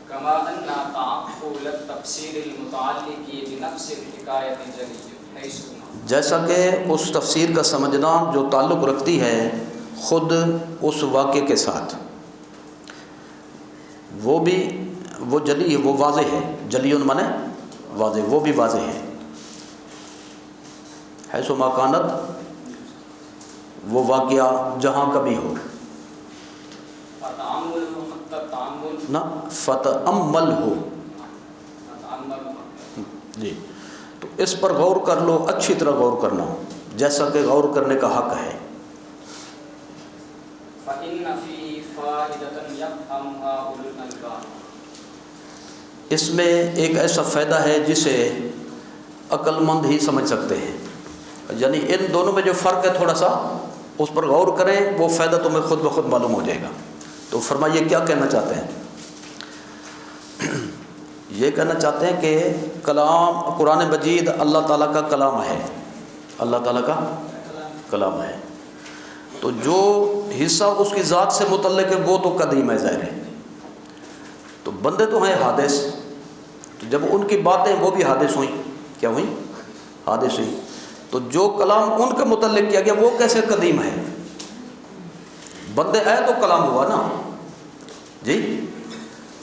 كما أن تعقل التفسير المتعلق بنفس الحكاية جلي حيث جیسا کہ اس تفسیر کا سمجھنا جو تعلق رکھتی ہے خود اس واقعے کے ساتھ، وہ جلی ہے، وہ واضح ہے. جلیون مانے واضح، وہ بھی واضح ہے. حیث ما کانت، وہ واقعہ جہاں کبھی ہو. فتعمل حق التعمل نہ فتعمل ہو. فتعمل جی تو اس پر غور کر لو، اچھی طرح غور کرنا جیسا کہ غور کرنے کا حق ہے. فإن فيه فائدة يفهمها أولو الألباب، اس میں ایک ایسا فائدہ ہے جسے عقل مند ہی سمجھ سکتے ہیں. یعنی ان دونوں میں جو فرق ہے تھوڑا سا اس پر غور کریں، وہ فائدہ تمہیں خود بخود معلوم ہو جائے گا. تو فرمائیے کیا کہنا چاہتے ہیں؟ یہ کہنا چاہتے ہیں کہ کلام قرآن مجید اللہ تعالیٰ کا کلام ہے، اللہ تعالیٰ کا کلام ہے. تو جو حصہ اس کی ذات سے متعلق ہے وہ تو قدیم ہے، ظاہر ہے. تو بندے تو ہیں حادث، تو جب ان کی باتیں وہ بھی حادث ہوئیں، کیا ہوئیں؟ حادث ہوئی. تو جو کلام ان کے متعلق کیا گیا وہ کیسے قدیم ہے؟ بندے آئے تو کلام ہوا نا جی،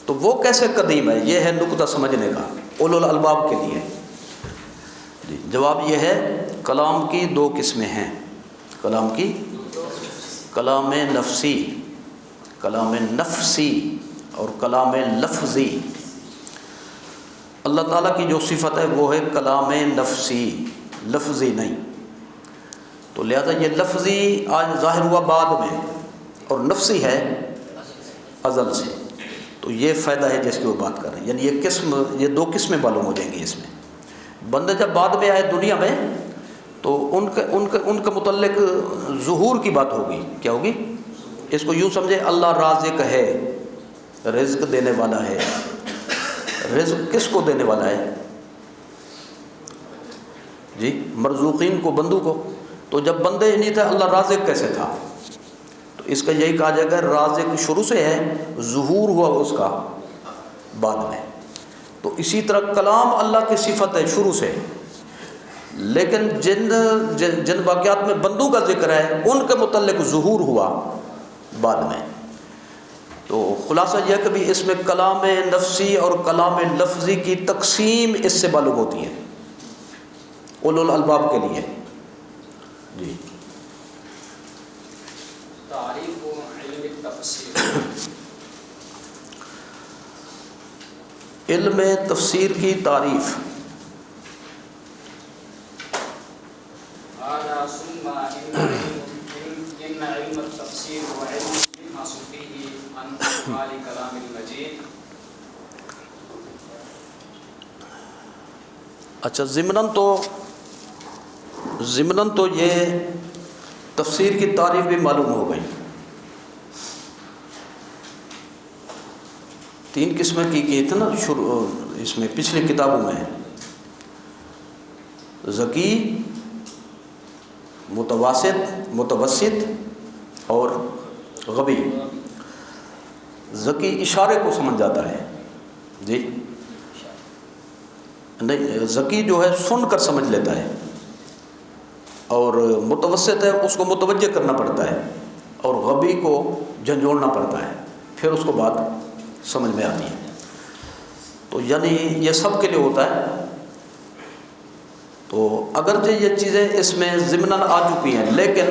تو وہ کیسے قدیم ہے؟ یہ ہے نقطہ سمجھنے کا اولو الالباب کے لیے. جی جواب یہ ہے کلام کی دو قسمیں ہیں. کلام کی کلام نفسی، کلام نفسی اور کلام لفظی. اللہ تعالیٰ کی جو صفت ہے وہ ہے کلام نفسی، لفظی نہیں. تو لہذا یہ لفظی آج ظاہر ہوا بعد میں اور نفسی ہے ازل سے. تو یہ فائدہ ہے جس کی وہ بات کر رہے ہیں. یعنی یہ دو قسمیں معلوم ہو جائیں گی اس میں. بندے جب بعد میں آئے دنیا میں تو ان کے متعلق ظہور کی بات ہوگی. کیا ہوگی؟ اس کو یوں سمجھے اللہ رازق ہے، رزق دینے والا ہے. رزق کس کو دینے والا ہے؟ جی مرزوقین کو، بندوں کو. تو جب بندے ہی نہیں تھے اللہ رازق کیسے تھا؟ تو اس کا یہی کہا جائے گا رازق شروع سے ہے، ظہور ہوا اس کا بعد میں. تو اسی طرح کلام اللہ کی صفت ہے شروع سے، لیکن جن واقعات میں بندوں کا ذکر ہے ان کے متعلق ظہور ہوا بعد میں. تو خلاصہ یہ کہ بھی اس میں کلام نفسی اور کلام لفظی کی تقسیم اس سے معلوم ہوتی ہے اولو الالباب کے لیے. جی تعریف علم التفسیر. علم تفسیر کی تعریف. ثم إن علم التفسير هو علم يبحث فيه عن أحوال كلام المجيد. اچھا ضمناً تو یہ تفسیر کی تعریف بھی معلوم ہو گئی. 3 قسمیں کی تھی نا اس میں پچھلی کتابوں میں، ذکی، متوسط اور غبی. ذکی اشارے کو سمجھ جاتا ہے جی، نہیں، ذکی جو ہے سن کر سمجھ لیتا ہے، اور متوسط ہے اس کو متوجہ کرنا پڑتا ہے، اور غبی کو جھنجھوڑنا پڑتا ہے، پھر اس کو بات سمجھ میں آتی ہے۔ تو یعنی یہ سب کے لیے ہوتا ہے۔ تو اگرچہ یہ چیزیں اس میں ضمناً آ چکی ہیں، لیکن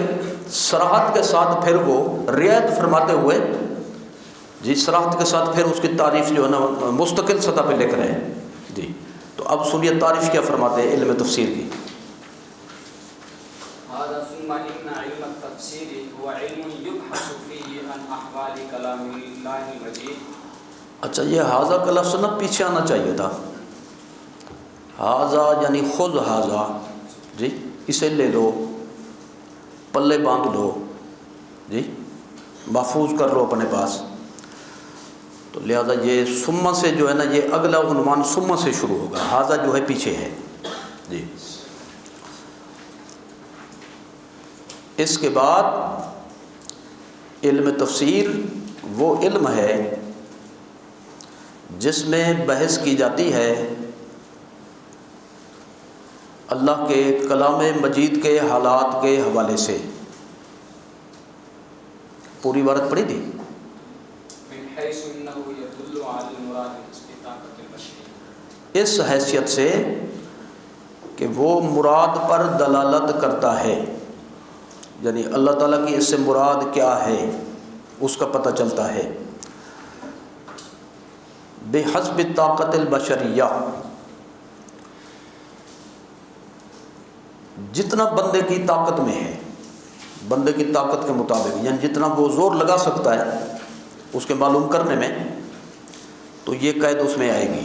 صراحت کے ساتھ پھر وہ رعایت فرماتے ہوئے جی صراحت کے ساتھ پھر اس کی تعریف جو ہے نا مستقل سطح پہ لکھ رہے ہیں جی۔ تو اب سنیے تعریف کیا فرماتے ہیں علم تفسیر کی۔ هذا ثم إن علم التفسير هو علم يبحث فيه عن أحوال كلام الله المجيد۔ اچھا، یہ حاضہ کا لفظ نا پیچھے آنا چاہیے تھا۔ حاضہ یعنی خود حاضہ جی، اسے لے لو، پلے باندھ لو جی، محفوظ کر لو اپنے پاس۔ تو لہذا یہ ثم سے جو ہے نا یہ اگلا عنوان ثم سے شروع ہوگا، حاضہ جو ہے پیچھے ہے جی۔ اس کے بعد علم تفسیر وہ علم ہے جس میں بحث کی جاتی ہے اللہ کے کلام مجید کے حالات کے حوالے سے۔ پوری عبارت پڑھی تھی۔ من حيث إنه يدل على المراد بالطاقة البشرية، اس حیثیت سے کہ وہ مراد پر دلالت کرتا ہے، یعنی اللہ تعالیٰ کی اس سے مراد کیا ہے اس کا پتہ چلتا ہے۔ بحسب طاقت البشریہ، جتنا بندے کی طاقت میں ہے، بندے کی طاقت کے مطابق، یعنی جتنا وہ زور لگا سکتا ہے اس کے معلوم کرنے میں، تو یہ قید اس میں آئے گی۔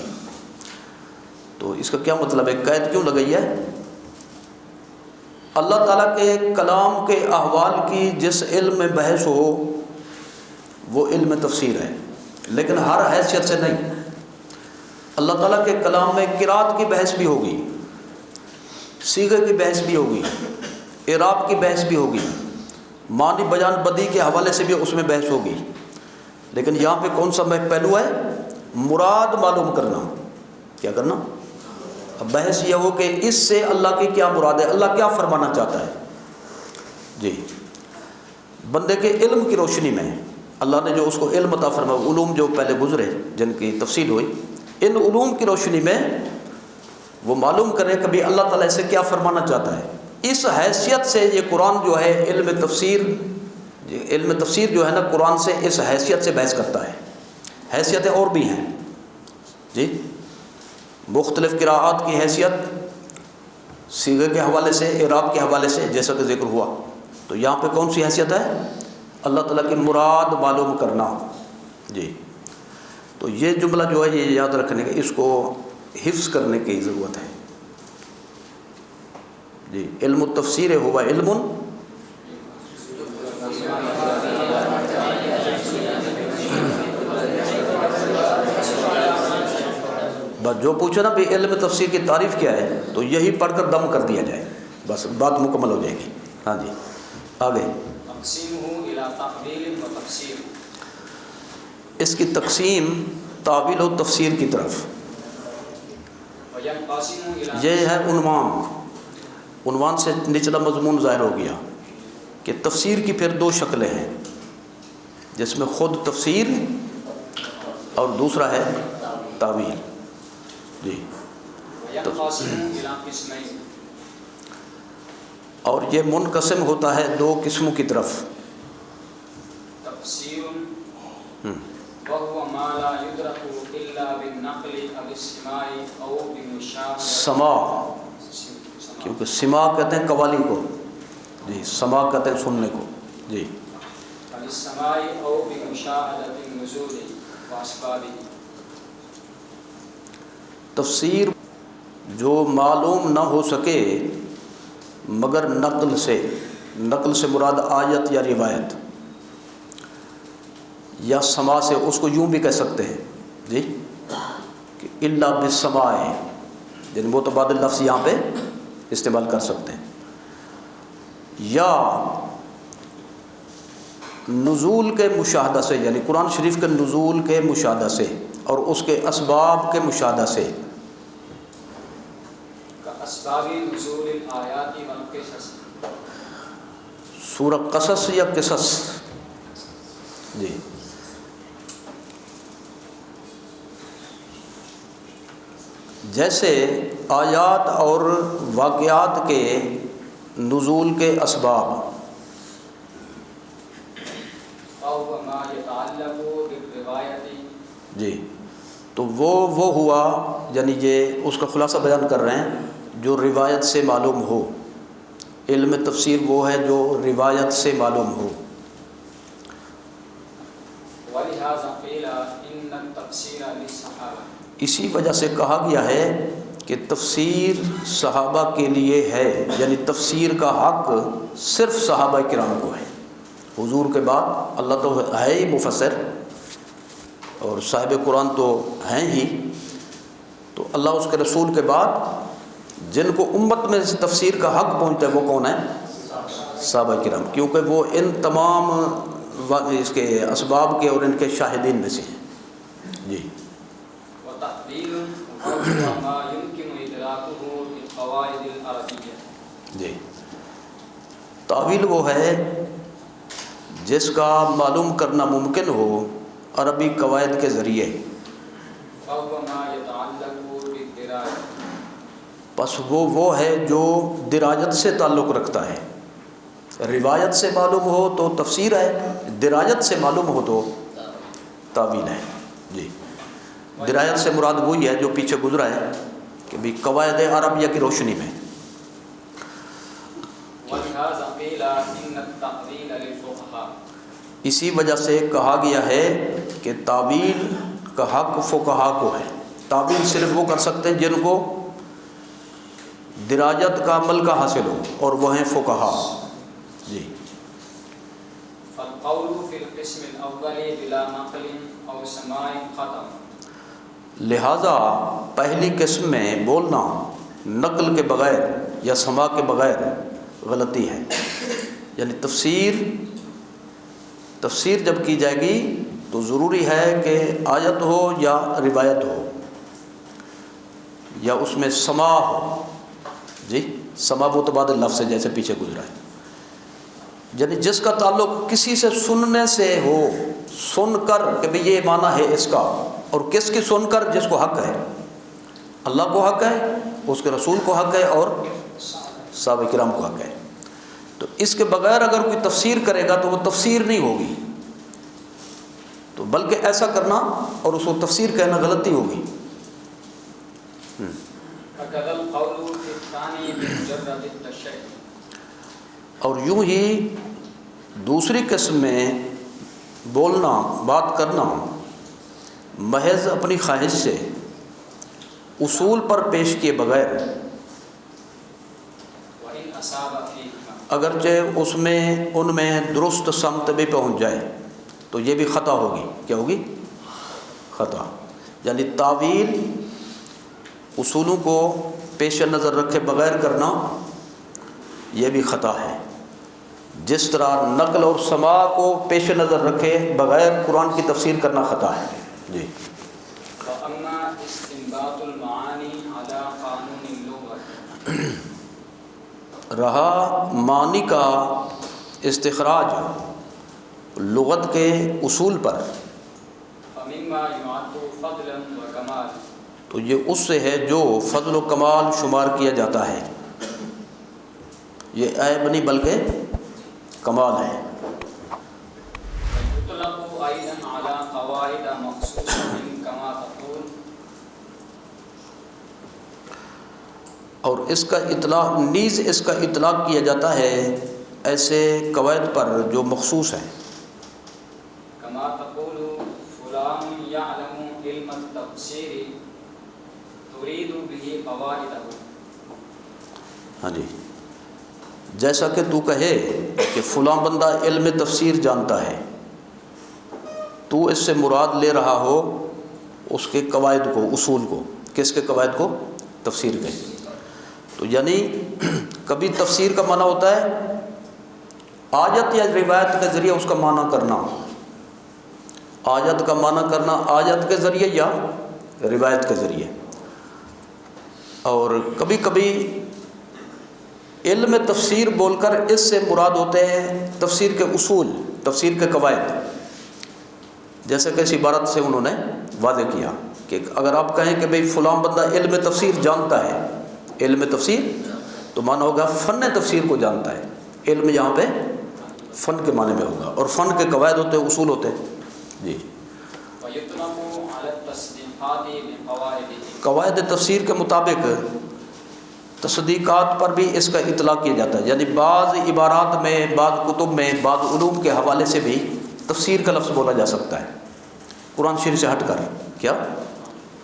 تو اس کا کیا مطلب ہے، قید کیوں لگائی ہے؟ اللہ تعالیٰ کے کلام کے احوال کی جس علم میں بحث ہو وہ علم تفسیر ہے، لیکن ہر حیثیت سے نہیں۔ اللہ تعالیٰ کے کلام میں قرات کی بحث بھی ہوگی، صیغے کی بحث بھی ہوگی، اعراب کی بحث بھی ہوگی، معنی بیان بدی کے حوالے سے بھی اس میں بحث ہوگی، لیکن یہاں پہ کون سا پہلو ہے؟ مراد معلوم کرنا۔ کیا کرنا؟ اب بحث یہ ہو کہ اس سے اللہ کی کیا مراد ہے، اللہ کیا فرمانا چاہتا ہے جی۔ بندے کے علم کی روشنی میں اللہ نے جو اس کو علم عطا فرمایا، علوم جو پہلے گزرے جن کی تفصیل ہوئی، ان علوم کی روشنی میں وہ معلوم کرے کہ بھی اللہ تعالیٰ اسے کیا فرمانا چاہتا ہے۔ اس حیثیت سے یہ قرآن جو ہے علم تفسیر جو ہے نا قرآن سے اس حیثیت سے بحث کرتا ہے۔ حیثیتیں اور بھی ہیں جی، مختلف قراءات کی حیثیت، صیغے کے حوالے سے، اعراب کے حوالے سے، جیسا کہ ذکر ہوا۔ تو یہاں پہ کون سی حیثیت ہے؟ اللہ تعالیٰ کی مراد معلوم کرنا جی۔ تو یہ جملہ جو ہے یہ یاد رکھنے کا، اس کو حفظ کرنے کی ضرورت ہے جی۔ علم التفسیر ہوا علم بس جو پوچھو نا بھی علم تفسیر کی تعریف کیا ہے، تو یہی پڑھ کر دم کر دیا جائے، بس بات مکمل ہو جائے گی۔ ہاں جی آگے۔ تقسیمہ الی تأویل و تفسیر، اس کی تقسیم تعویل و تفسیر کی طرف۔ وینقسم الی، یہ ہے عنوان سے نچلا مضمون ظاہر ہو گیا کہ تفسیر کی پھر دو شکلیں ہیں، جس میں خود تفسیر اور دوسرا ہے تعویل جی۔ وینقسم الی قسمین، اور یہ منقسم ہوتا ہے دو قسموں کی طرف۔ تفسیر وهو ما لا يدرك الا بالنقل او السماع او بالمشاهده، سماع، کیونکہ سماع کہتے ہیں قوالی کو جی، سماع کہتے ہیں سننے کو جی۔ السماع او بمشاهده النزول واسبابه، تفسیر جو معلوم نہ ہو سکے مگر نقل سے، نقل سے مراد آیت یا روایت، یا سماع سے، اس کو یوں بھی کہہ سکتے ہیں جی کہ الا بالسماع، یعنی متبادل لفظ یہاں پہ استعمال کر سکتے ہیں، یا نزول کے مشاہدہ سے، یعنی قرآن شریف کے نزول کے مشاہدہ سے اور اس کے اسباب کے مشاہدہ سے، اسباب نزول الآیات والقصص. سورہ قصص یا قصص؟ جی جیسے آیات اور واقعات کے نزول کے اسباب، او ما يتعلق بالروایت. جی تو وہ ہوا، یعنی یہ اس کا خلاصہ بیان کر رہے ہیں جو روایت سے معلوم ہو. علم تفسیر وہ ہے جو روایت سے معلوم ہو. ولہذا قیل ان التفسیر للصحابہ. اسی وجہ سے کہا گیا ہے کہ تفسیر صحابہ کے لیے ہے، یعنی تفسیر کا حق صرف صحابہ کرام کو ہے. حضور کے بعد اللہ تو ہے ہی مفسر، اور صاحب قرآن تو ہیں ہی، تو اللہ اس کے رسول کے بعد جن کو امت میں تفسیر کا حق پہنچتا ہے وہ کون ہے؟ صحابہ کرام، کیونکہ وہ ان تمام اس کے اسباب کے اور ان کے شاہدین میں سے ہیں. جی وتعبیر ما يمكن ادراکه بالقواعد العربیہ. جی تعویل وہ ہے جس کا معلوم کرنا ممکن ہو عربی قواعد کے ذریعے. فهو ما يتعلق بالدرايه. بس وہ ہے جو دراجت سے تعلق رکھتا ہے. روایت سے معلوم ہو تو تفسیر ہے، دراجت سے معلوم ہو تو تعویل ہے. جی دراجت سے مراد وہی ہے جو پیچھے گزرا ہے کہ بھی قواعد عربیہ کی روشنی میں. ولہذا قیل ان التعویل للفقہاء. اسی وجہ سے کہا گیا ہے کہ تعویل کا حق فقہا کو ہے. تعویل صرف وہ کر سکتے ہیں جن کو دراجت کا عمل کا حاصل ہو، اور وہ ہیں فقہا. جی فالقول فی القسم الاول بلا نقل او سماع ختم. لہذا پہلی قسم میں بولنا نقل کے بغیر یا سماع کے بغیر غلطی ہے. یعنی تفسیر جب کی جائے گی تو ضروری ہے کہ آیت ہو یا روایت ہو یا اس میں سماع ہو. جی سماع متبادل لفظ ہے جیسے پیچھے گزرا ہے، یعنی جس کا تعلق کسی سے سننے سے ہو، سن کر کہ بھئی یہ معنی ہے اس کا، اور کس کی سن کر؟ جس کو حق ہے، اللہ کو حق ہے، اس کے رسول کو حق ہے، اور صحابہ کرام کو حق ہے. تو اس کے بغیر اگر کوئی تفسیر کرے گا تو وہ تفسیر نہیں ہوگی، تو بلکہ ایسا کرنا اور اس کو تفسیر کہنا غلطی ہوگی. فكذا القول في الثاني بمجرد التشيع. اور یوں ہی دوسری قسم میں بولنا، بات کرنا محض اپنی خواہش سے اصول پر پیش کیے بغیر، وإن أصاب فيهما. اگرچہ اس میں ان میں درست سمت بھی پہنچ جائے تو یہ بھی خطا ہوگی. کیا ہوگی؟ خطا. یعنی تعویل اصولوں کو پیش نظر رکھے بغیر کرنا یہ بھی خطا ہے، جس طرح نقل اور سماع کو پیش نظر رکھے بغیر قرآن کی تفسیر کرنا خطا ہے. جی وأما استنباط المعاني على قانون اللغة. رہا معنی کا استخراج لغت کے اصول پر، فمما يعد فضلا وكمال. تو یہ اس سے ہے جو فضل و کمال شمار کیا جاتا ہے. یہ عیب نہیں بلکہ کمال ہے. يطلق أيضا على قواعد مخصوصة كما تقول. اور اس کا اطلاق کیا جاتا ہے ایسے قواعد پر جو مخصوص ہیں. كما تقول فلان يعلم علم التفسير تريد به قواعده. ہاں جی، جیسا کہ تو کہے کہ فلاں بندہ علم تفسیر جانتا ہے، تو اس سے مراد لے رہا ہو اس کے قواعد کو، اصول کو. کس کے قواعد کو؟ تفسیر کے. تو یعنی کبھی تفسیر کا معنی ہوتا ہے آیت یا روایت کے ذریعے اس کا معنی کرنا، آیت کا معنی کرنا آیت کے ذریعے یا روایت کے ذریعے. اور کبھی کبھی علم تفسیر بول کر اس سے مراد ہوتے ہیں تفسیر کے اصول، تفسیر کے قواعد، جیسے کہ اس عبارت سے انہوں نے واضح کیا کہ اگر آپ کہیں کہ بھئی فلاں بندہ علم تفسیر جانتا ہے، علم تفسیر تو معنی ہوگا فن تفسیر کو جانتا ہے، علم یہاں پہ فن کے معنی میں ہوگا، اور فن کے قواعد ہوتے ہیں، اصول ہوتے ہیں جی۔ قواعد تفسیر کے مطابق تصدیقات پر بھی اس کا اطلاق کیا جاتا ہے، یعنی بعض عبارات میں، بعض کتب میں، بعض علوم کے حوالے سے بھی تفسیر کا لفظ بولا جا سکتا ہے، قرآن شریف سے ہٹ کر، کیا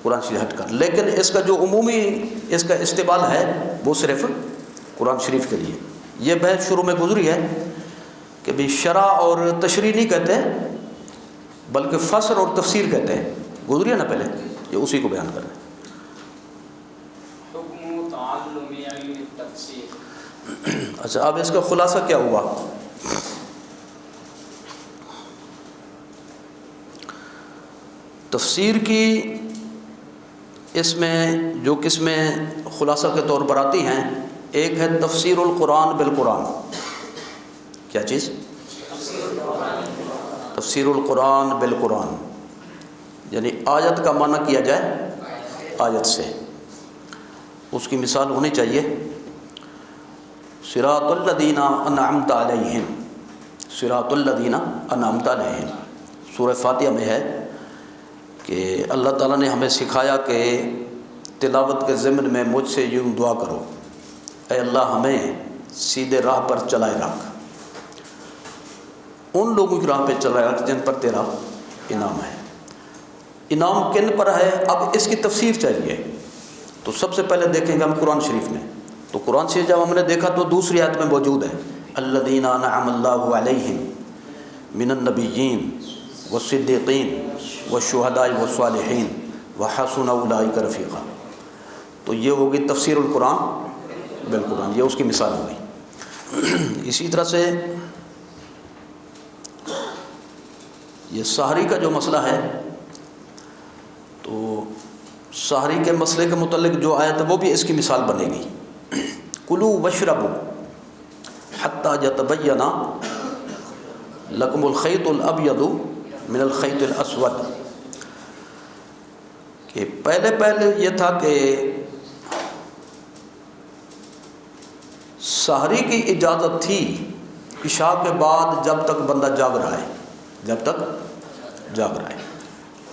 قرآن شریف ہٹ کر، لیکن اس کا جو عمومی اس کا استعمال ہے وہ صرف قرآن شریف کے لیے۔ یہ بحث شروع میں گزری ہے کہ بھی شرح اور تشریح نہیں کہتے بلکہ فسر اور تفسیر کہتے ہیں، گزری ہے نا پہلے، یہ اسی کو بیان کر رہے ہیں۔ حکم تعلم علم التفسیر۔ اچھا، اب اس کا خلاصہ کیا ہوا؟ تفسیر کی اس میں جو قسمیں خلاصہ کے طور پر آتی ہیں، ایک ہے تفسیر القرآن بالقرآن۔ کیا چیز؟ تفسیر القرآن بالقرآن، یعنی آیت کا معنی کیا جائے آیت سے۔ اس کی مثال ہونی چاہیے صراط الذین انعمت علیہم، صراط الذین انعمت علیہم، سورہ فاتحہ میں ہے کہ اللہ تعالیٰ نے ہمیں سکھایا کہ تلاوت کے ضمن میں مجھ سے یوں دعا کرو، اے اللہ ہمیں سیدھے راہ پر چلائے رکھ، ان لوگوں کی راہ پہ چلائے رکھ جن پر تیرا انعام ہے۔ انعام کن پر ہے؟ اب اس کی تفسیر چاہیے، تو سب سے پہلے دیکھیں گے ہم قرآن شریف میں، تو قرآن شریف جب ہم نے دیکھا تو دوسری آیت میں موجود ہے الذین انعم اللہ علیہم من النبیین والصدیقین والشہداء والصالحین وحسن اولئک رفیقا، تو یہ ہوگی تفسیر القرآن بالقرآن، یہ اس کی مثال ہوگی۔ اسی طرح سے یہ سحری کا جو مسئلہ ہے، تو سحری کے مسئلے کے متعلق جو آیت ہے وہ بھی اس کی مثال بنے گی۔ کلوا واشربوا حتی یتبین لکم الخیط الابیض من الخیط الاسود، کہ پہلے یہ تھا کہ سحری کی اجازت تھی عشاء کے بعد جب تک بندہ جاگ رہا ہے، جب تک جاگ رہا ہے،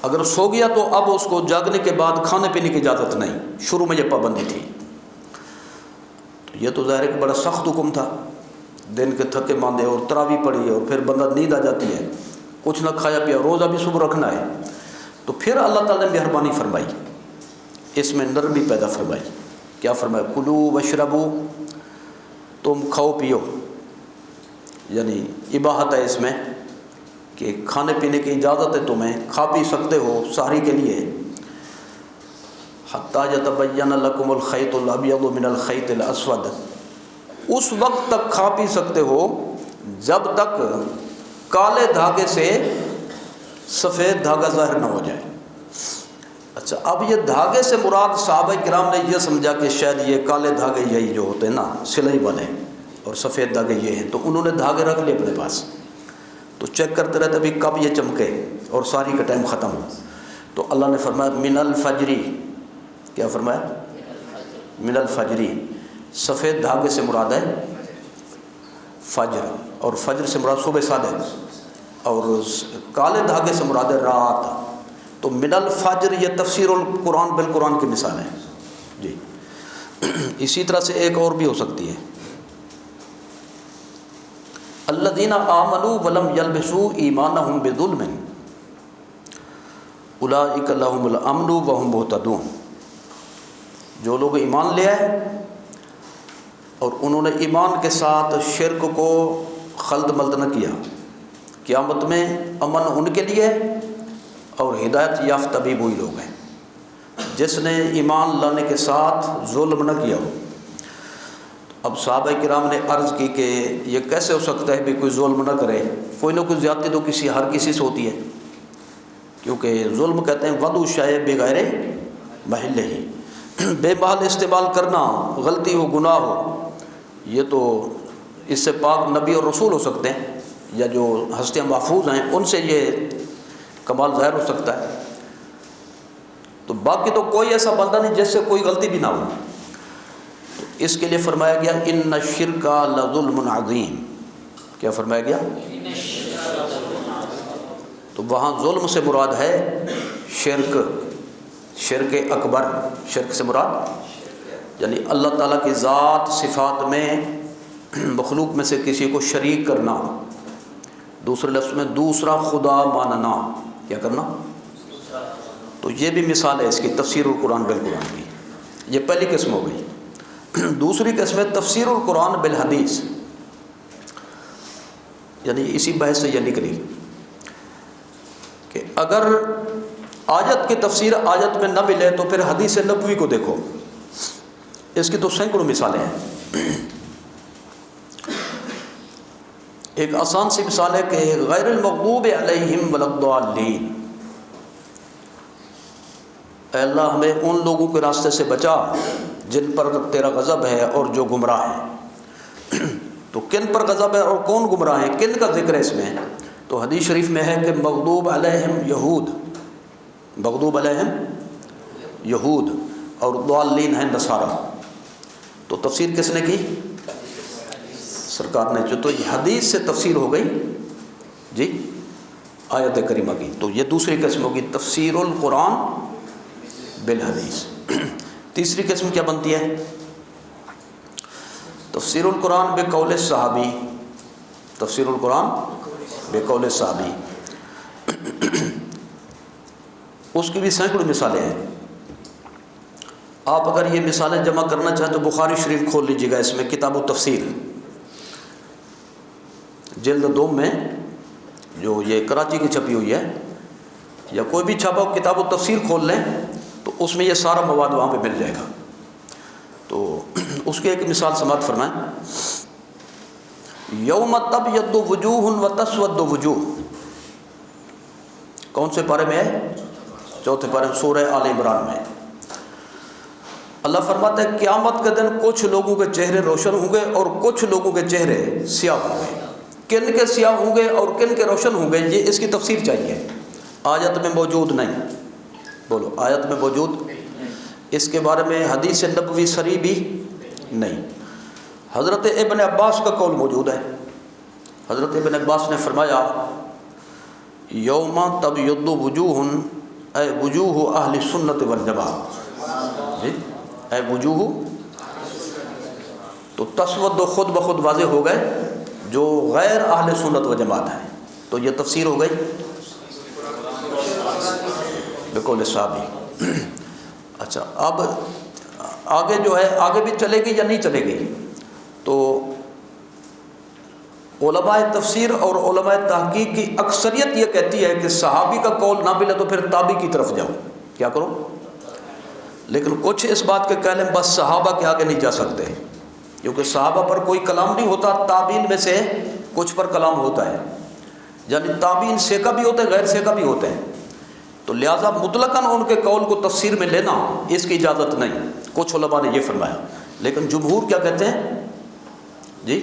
اگر سو گیا تو اب اس کو جاگنے کے بعد کھانے پینے کی اجازت نہیں، شروع میں یہ پابندی تھی۔ تو یہ تو ظاہر ہے کہ بڑا سخت حکم تھا، دن کے تھکے ماندے اور تراویح پڑھی اور پھر بندہ نیند آ جاتی ہے، کچھ نہ کھایا پیا، روزہ بھی صبح رکھنا ہے، تو پھر اللہ تعالیٰ نے مہربانی فرمائی، اس میں نرمی پیدا فرمائی۔ کیا فرمایا؟ کلوا واشربوا، تم کھاؤ پیو، یعنی اباحت ہے اس میں کہ کھانے پینے کی اجازت ہے، تمہیں کھا پی سکتے ہو سحری کے لیے، حتی یتبین لکم الخیط الابیض من الخیط الاسود، اس وقت تک کھا پی سکتے ہو جب تک کالے دھاگے سے سفید دھاگا ظاہر نہ ہو جائے۔ اچھا، اب یہ دھاگے سے مراد صحابہ کرام نے یہ سمجھا کہ شاید یہ کالے دھاگے یہی جو ہوتے ہیں نا سلائی والے، اور سفید دھاگے یہ ہیں، تو انہوں نے دھاگے رکھ لیے اپنے پاس، تو چیک کرتے رہتے ابھی کب یہ چمکے اور ساری کا ٹائم ختم ہو، تو اللہ نے فرمایا من الفجری، کیا فرمایا؟ من الفجری، سفید دھاگے سے مراد ہے فجر، اور فجر سے مراد صبح صادق، اور کالے دھاگے سے مراد ہے رات، تو من الفجر یہ تفسیر القرآن بالقرآن کی مثال ہے جی۔ اسی طرح سے ایک اور بھی ہو سکتی ہے الذین آمنوا ولم یلبسوا ایمانہم بظلم اولئک لہم الامن وہم مہتدون، جو لوگ ایمان لے آئے اور انہوں نے ایمان کے ساتھ شرک کو خلط ملط نہ کیا، قیامت میں امن ان کے لیے، اور ہدایت یافتہ بھی وہی لوگ ہیں جس نے ایمان لانے کے ساتھ ظلم نہ کیا ہو۔ اب صحابہ کرام نے عرض کی کہ یہ کیسے ہو سکتا ہے بھی کوئی ظلم نہ کرے، کوئی نہ کوئی زیادتی تو ہر کسی سے ہوتی ہے، کیونکہ ظلم کہتے ہیں وضع شیء بغیر محلہ ہی، بے محل استعمال کرنا غلطی ہو، گناہ ہو، یہ تو اس سے پاک نبی اور رسول ہو سکتے ہیں، یا جو ہستیاں محفوظ ہیں ان سے یہ کمال ظاہر ہو سکتا ہے. تو باقی تو کوئی ایسا بندہ نہیں جس سے کوئی غلطی بھی نہ ہو. تو اس کے لیے فرمایا گیا ان الشرک لظلم عظیم. کیا فرمایا گیا؟ تو وہاں ظلم سے مراد ہے شرک، شرک اکبر. شرک سے مراد یعنی اللہ تعالیٰ کی ذات صفات میں مخلوق میں سے کسی کو شریک کرنا، دوسرے لفظ میں دوسرا خدا ماننا. کیا کرنا؟ تو یہ بھی مثال ہے اس کی تفسیر القرآن بالقرآن کی. یہ پہلی قسم ہو گئی. دوسری قسم ہے تفسیر القرآن بالحدیث، یعنی اسی بحث سے یہ نکلی کہ اگر آیت کی تفسیر آیت میں نہ ملے تو پھر حدیث نبوی کو دیکھو. اس کی تو سینکڑوں مثالیں ہیں. ایک آسان سی مثال ہے کہ غیر المغضوب علیہم ولا الضالین، اے اللہ ہمیں ان لوگوں کے راستے سے بچا جن پر تیرا غضب ہے اور جو گمراہ ہیں. تو کن پر غضب ہے اور کون گمراہ ہیں، کن کا ذکر ہے اس میں؟ تو حدیث شریف میں ہے کہ مغضوب علیہم یہود، مغضوب علیہم یہود، اور ضالین ہیں نصارہ. تو تفسیر کس نے کی؟ سرکار نے. تو یہ حدیث سے تفسیر ہو گئی جی آیت کریمہ کی. تو یہ دوسری قسم ہوگی تفسیر القرآن بالحدیث. تیسری قسم کیا بنتی ہے؟ تفسیر القرآن بقول صحابی. تفسیر القرآن بقول صحابی، اس کی بھی سینکڑوں مثالیں ہیں. آپ اگر یہ مثالیں جمع کرنا چاہیں تو بخاری شریف کھول لیجیے گا، اس میں کتاب التفسیر جلد 2 میں، جو یہ کراچی کی چھپی ہوئی ہے، یا کوئی بھی چھپا ہو کتاب التفسیر کھول لیں تو اس میں یہ سارا مواد وہاں پہ مل جائے گا. تو اس کی ایک مثال سماعت فرمائیں. یوم تبیض وجوہ وتسود وجوہ. کون سے پارے میں ہے؟ چوتھے پارے میں، سورہ آل عمران میں. اللہ فرماتا ہے قیامت کے دن کچھ لوگوں کے چہرے روشن ہوں گے اور کچھ لوگوں کے چہرے سیاہ ہوں گے. کن کے سیاہ ہوں گے اور کن کے روشن ہوں گے، یہ اس کی تفسیر چاہیے. آیت میں موجود نہیں. بولو، آیت میں موجود. اس کے بارے میں حدیث نبوی صریح بھی نہیں. حضرت ابن عباس کا قول موجود ہے. حضرت ابن عباس نے فرمایا یوم تبیض وجوہ اے وجوہ اہل سنت والجماعہ. جی اے وجوہ، تو تسود خود بخود واضح ہو گئے جو غیر اہل سنت و جماعت ہیں. تو یہ تفسیر ہو گئی بقول صحابی. اچھا، اب آگے جو ہے آگے بھی چلے گی یا نہیں چلے گی؟ تو علماء تفسیر اور علماء تحقیق کی اکثریت یہ کہتی ہے کہ صحابی کا قول نہ ملے تو پھر تابعی کی طرف جاؤ. کیا کرو؟ لیکن کچھ اس بات کے کہنے بس صحابہ کے آگے نہیں جا سکتے، کیونکہ صحابہ پر کوئی کلام نہیں ہوتا. تابعین میں سے کچھ پر کلام ہوتا ہے، یعنی تابعین سیکا بھی ہوتے ہیں، غیر سیکا بھی ہوتے ہیں. تو لہٰذا مطلقاً ان کے قول کو تفسیر میں لینا اس کی اجازت نہیں. کچھ علماء نے یہ فرمایا، لیکن جمہور کیا کہتے ہیں جی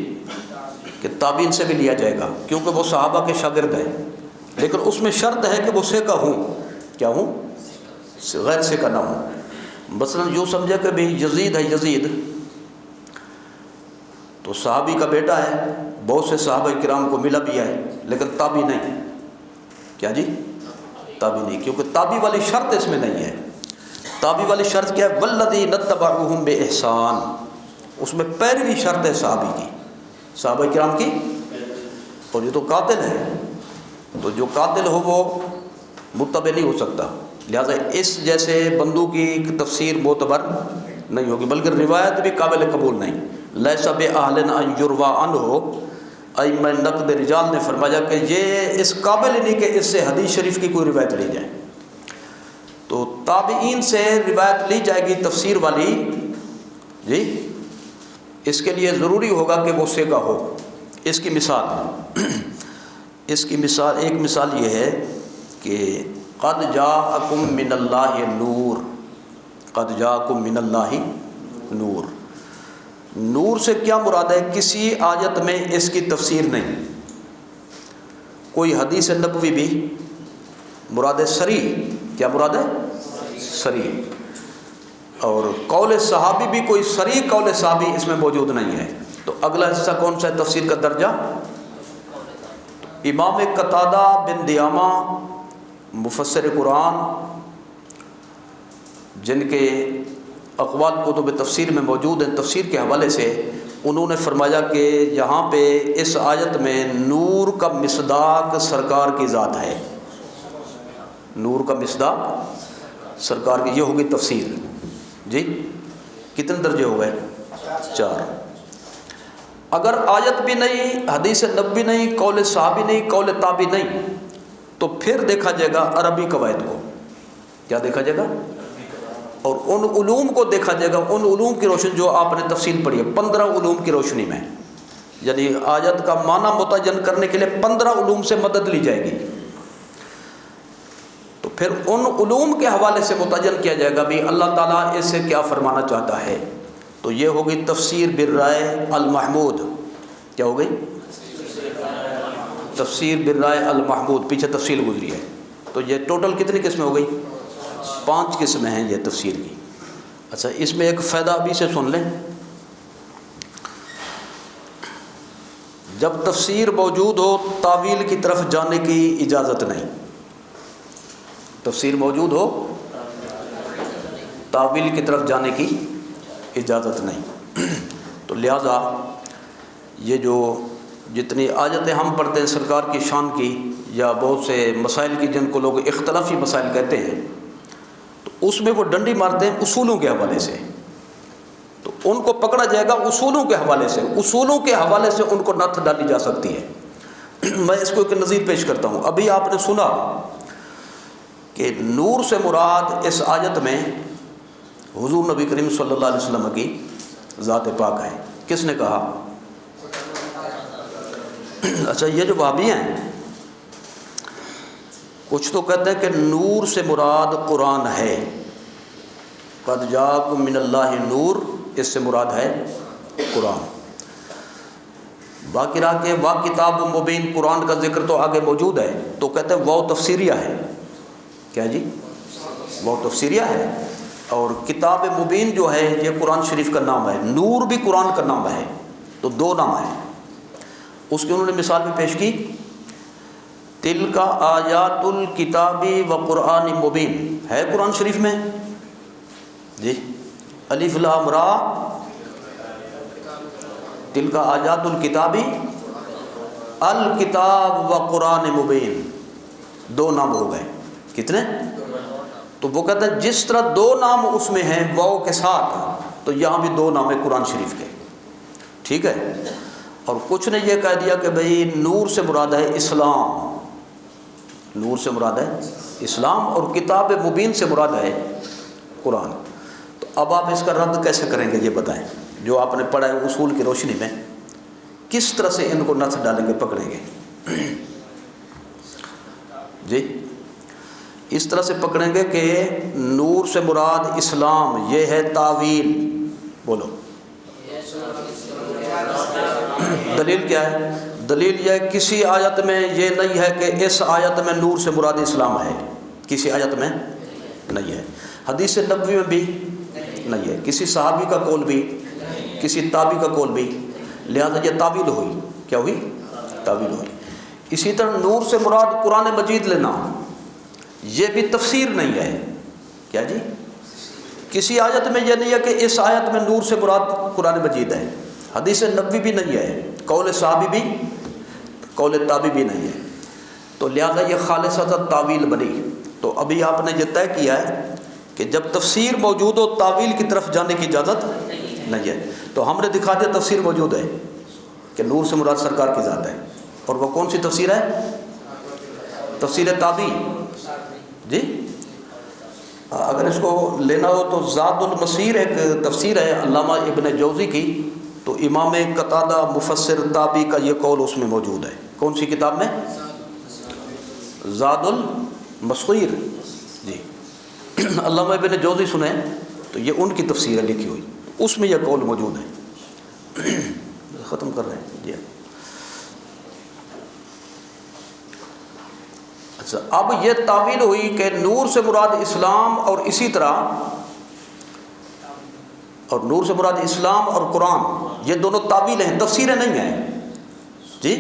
کہ تابعین سے بھی لیا جائے گا کیونکہ وہ صحابہ کے شاگرد ہیں. لیکن اس میں شرط ہے کہ وہ سیکا ہوں. کیا ہوں؟ غیر سیکا نہ ہوں. مثلاً یوں سمجھے کہ بھئی یزید ہے، یزید تو صحابی کا بیٹا ہے، بہت سے صحابہ کرام کو ملا بھی ہے، لیکن تابعی نہیں. کیا جی؟ تابعی نہیں، کیونکہ تابعی والی شرط اس میں نہیں ہے. تابعی والی شرط کیا ہے؟ والذین اتبعوہم بإحسان. اس میں پیروی شرط ہے صحابی کی، صحابہ کرام کی. اور یہ تو قاتل ہے، تو جو قاتل ہو وہ متبع نہیں ہو سکتا. لہٰذا اس جیسے بندوں کی تفسیر معتبر نہیں ہوگی، بلکہ روایت بھی قابل قبول نہیں. لیس بأہل ان یروی عنہ. ائمہ نقد رجال نے فرمایا کہ یہ اس قابل ہی نہیں کہ اس سے حدیث شریف کی کوئی روایت لی جائے. تو تابعین سے روایت لی جائے گی تفسیر والی جی، اس کے لیے ضروری ہوگا کہ وہ سیکا ہو. اس کی مثال ایک مثال یہ ہے کہ قد جاءکم من اللہ نور. قد جاءکم من اللہ نور۔ نور سے کیا مراد ہے؟ کسی آیت میں اس کی تفسیر نہیں، کوئی حدیث نبوی بھی مراد ہے صریح، کیا مراد ہے؟ صریح، اور قول صحابی بھی کوئی صریح قول صحابی اس میں موجود نہیں ہے۔ تو اگلا حصہ کون سا ہے تفسیر کا درجہ؟ امام قتادہ بن دعامہ مفسر قرآن، جن کے اقوال کتب تفسیر میں موجود ہیں، تفسیر کے حوالے سے انہوں نے فرمایا کہ یہاں پہ اس آیت میں نور کا مصداق سرکار کی ذات ہے، نور کا مصداق سرکار کی، یہ ہوگی تفسیر۔ جی کتنے درجے ہو گئے؟ 4۔ اگر آیت بھی نہیں، حدیث نبوی نہیں، قول صحابی نہیں، قول تابعی نہیں، تو پھر دیکھا جائے گا عربی قواعد کو، کیا دیکھا جائے گا؟ اور ان علوم کو دیکھا جائے گا، ان علوم کی روشنی جو آپ نے تفصیل پڑھی ہے، 15 علوم کی روشنی میں، یعنی آیت کا معنی متعین کرنے کے لیے 15 علوم سے مدد لی جائے گی، تو پھر ان علوم کے حوالے سے متعین کیا جائے گا بھی اللہ تعالیٰ اس سے کیا فرمانا چاہتا ہے۔ تو یہ ہوگی تفسیر بالرائے المحمود، کیا ہو گئی؟ تفسیر بالرائے المحمود، پیچھے تفصیل گزری ہے۔ تو یہ ٹوٹل کتنی قسمیں ہو گئی؟ 5 قسمیں ہیں یہ تفسیر کی۔ اچھا، اس میں ایک فائدہ ابھی سے سن لیں، جب تفسیر موجود ہو تاویل کی طرف جانے کی اجازت نہیں، تفسیر موجود ہو تاویل کی طرف جانے کی اجازت نہیں۔ تو لہٰذا یہ جو جتنی آیتیں ہم پڑھتے ہیں سرکار کی شان کی یا بہت سے مسائل کی جن کو لوگ اختلافی مسائل کہتے ہیں، تو اس میں وہ ڈنڈی مارتے ہیں اصولوں کے حوالے سے، تو ان کو پکڑا جائے گا اصولوں کے حوالے سے، اصولوں کے حوالے سے ان کو نتھ ڈالی جا سکتی ہے۔ میں اس کو ایک نظیر پیش کرتا ہوں۔ ابھی آپ نے سنا کہ نور سے مراد اس آیت میں حضور نبی کریم صلی اللہ علیہ وسلم کی ذات پاک ہے، کس نے کہا؟ اچھا، یہ جو وہابی ہیں کچھ تو کہتے ہیں کہ نور سے مراد قرآن ہے، قد جاءکم من اللہ نور، اس سے مراد ہے قرآن۔ باقی رہا کہ وا کتاب مبین، قرآن کا ذکر تو آگے موجود ہے، تو کہتے ہیں وہ تفسیریہ ہے، کیا جی؟ وہ تفسیریہ ہے، اور کتاب مبین جو ہے یہ قرآن شریف کا نام ہے، نور بھی قرآن کا نام ہے، تو 2 نام ہیں۔ اس کی انہوں نے مثال بھی پیش کی، تلک آیات الکتاب و قرآن مبین، ہے قرآن شریف میں جی، الف لام را، تلک آیات الکتاب، الکتاب و قرآن مبین، 2 نام ہو گئے، کتنے؟ تو وہ کہتا ہے جس طرح 2 نام اس میں ہیں واو کے ساتھ، تو یہاں بھی 2 نام ہیں قرآن شریف کے، ٹھیک ہے۔ اور کچھ نے یہ کہہ دیا کہ بھئی نور سے مراد ہے اسلام، نور سے مراد ہے اسلام، اور کتاب مبین سے مراد ہے قرآن۔ تو اب آپ اس کا رد کیسے کریں گے یہ بتائیں، جو آپ نے پڑھا ہے اصول کی روشنی میں، کس طرح سے ان کو نتھ ڈالیں گے، پکڑیں گے؟ جی اس طرح سے پکڑیں گے کہ نور سے مراد اسلام، یہ ہے تعویل، بولو دلیل کیا ہے؟ دلیل یہ ہے کسی آیت میں یہ نہیں ہے کہ اس آیت میں نور سے مراد اسلام ہے، کسی آیت میں نہیں ہے، حدیث نبوی میں بھی نہیں ہے، کسی صحابی کا قول بھی، کسی تابعی کا قول بھی، لہذا یہ تعویل ہوئی، کیا ہوئی؟ تعویل ہوئی۔ اسی طرح نور سے مراد قرآن مجید لینا، یہ بھی تفسیر نہیں ہے، کیا جی؟ کسی آیت میں یہ نہیں ہے کہ اس آیت میں نور سے مراد قرآن مجید ہے، حدیث نبوی بھی نہیں ہے، قول صحابی بھی، قول تابعی بھی نہیں ہے، تو لہذا یہ خالصۃ تعویل بنی۔ تو ابھی آپ نے یہ طے کیا ہے کہ جب تفسیر موجود ہو تعویل کی طرف جانے کی اجازت نہیں ہے، تو ہم نے دکھا دیا تفسیر موجود ہے کہ نور سے مراد سرکار کی ذات ہے، اور وہ کون سی تفسیر ہے؟ تفسیر تابعی جی۔ اگر اس کو لینا ہو تو زاد المسیر ایک تفسیر ہے علامہ ابن جوزی کی، تو امام قتادہ مفسر تابعی کا یہ قول اس میں موجود ہے، کون سی کتاب میں؟ زاد المسیر جی۔ علامہ ابن جوزی سنیں تو یہ ان کی تفسیر ہے لکھی ہوئی، اس میں یہ قول موجود ہے۔ ختم کر رہے ہیں جی۔ اچھا، اب یہ تعویل ہوئی کہ نور سے مراد اسلام، اور اسی طرح اور نور سے مراد اسلام اور قرآن، یہ دونوں تعویل ہیں، تفسیریں نہیں ہیں جی۔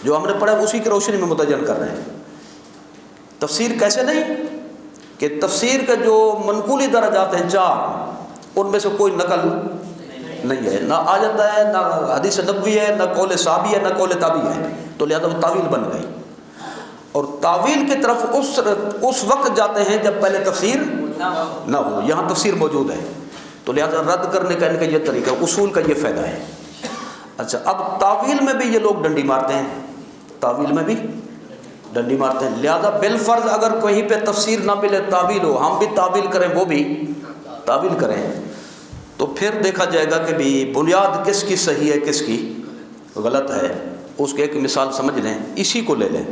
جو ہم نے پڑھا اسی کی روشنی میں متعین کر رہے ہیں۔ تفسیر کیسے نہیں؟ کہ تفسیر کے جو منقولی درجات ہیں 4، ان میں سے کوئی نقل نہیں ہے، نہ آیت ہے، نہ حدیث نبوی ہے، نہ قول صحابی ہے، نہ قول تابعی ہے، تو لہذا وہ تعویل بن گئی۔ اور تعویل کی طرف اس وقت جاتے ہیں جب پہلے تفسیر نہ ہو، یہاں تفسیر موجود ہے، تو لہذا رد کرنے کا ان کا یہ طریقہ، اصول کا یہ فائدہ ہے۔ اچھا، اب تعویل میں بھی یہ لوگ ڈنڈی مارتے ہیں، تعویل میں بھی ڈنڈی مارتے ہیں، لہذا بالفرض اگر کہیں پہ تفسیر نہ ملے، تعویل ہو، ہم بھی تعویل کریں، وہ بھی تعویل کریں، تو پھر دیکھا جائے گا کہ بھی بنیاد کس کی صحیح ہے کس کی غلط ہے۔ اس کی ایک مثال سمجھ لیں، اسی کو لے لیں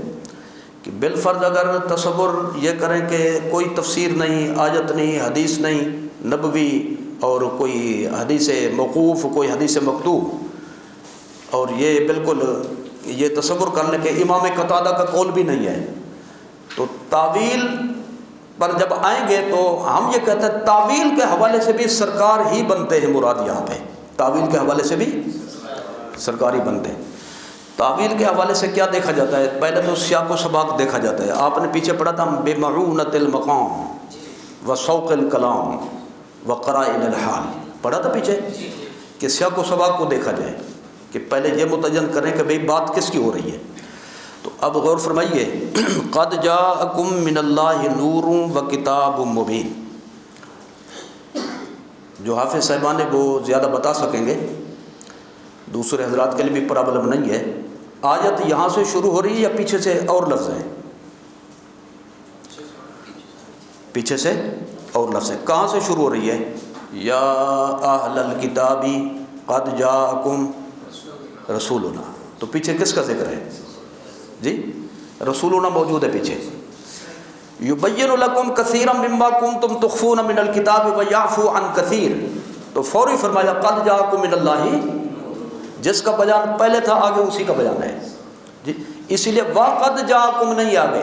کہ بالفرض اگر تصور یہ کریں کہ کوئی تفسیر نہیں، آیت نہیں، حدیث نہیں نبوی، اور کوئی حدیث موقوف، کوئی حدیث مکتوب، اور یہ بالکل یہ تصور کر لیں کہ امام قتادہ کا قول بھی نہیں ہے، تو تعویل پر جب آئیں گے تو ہم یہ کہتے ہیں تعویل کے حوالے سے بھی سرکار ہی بنتے ہیں مراد، یہاں پہ تعویل کے حوالے سے بھی سرکار ہی بنتے ہیں۔ تعویل کے حوالے سے کیا دیکھا جاتا ہے؟ پہلے تو سیاق و سباق دیکھا جاتا ہے، آپ نے پیچھے پڑھا تھا بمعونۃ المقام وسوق الکلام وقرائن الحال، پڑھا تھا پیچھے کہ سیاق و سباق کو دیکھا جائے، کہ پہلے یہ متعین کریں کہ بھئی بات کس کی ہو رہی ہے۔ تو اب غور فرمائیے، قد جاءکم من اللہ نور و کتاب مبین، جو حافظ صاحبان وہ زیادہ بتا سکیں گے، دوسرے حضرات کے لیے بھی پرابلم نہیں ہے۔ آیت یہاں سے شروع ہو رہی ہے یا پیچھے سے اور لفظ ہیں؟ پیچھے سے اور لفظ ہے۔ کہاں سے شروع ہو رہی ہے؟ یا اہل الکتاب قد جاءکم رسولنا، تو پیچھے کس کا ذکر ہے جی؟ رسولنا موجود ہے پیچھے۔ یبین لکم کثیرا مما کنتم تخفون من الکتاب ویعفو عن کثیر، تو فوری فرمایا قد جاءکم من اللہ، جس کا بیان پہلے تھا آگے اسی کا بیان ہے جی، اسی لیے وقد جاءکم نہیں آگے،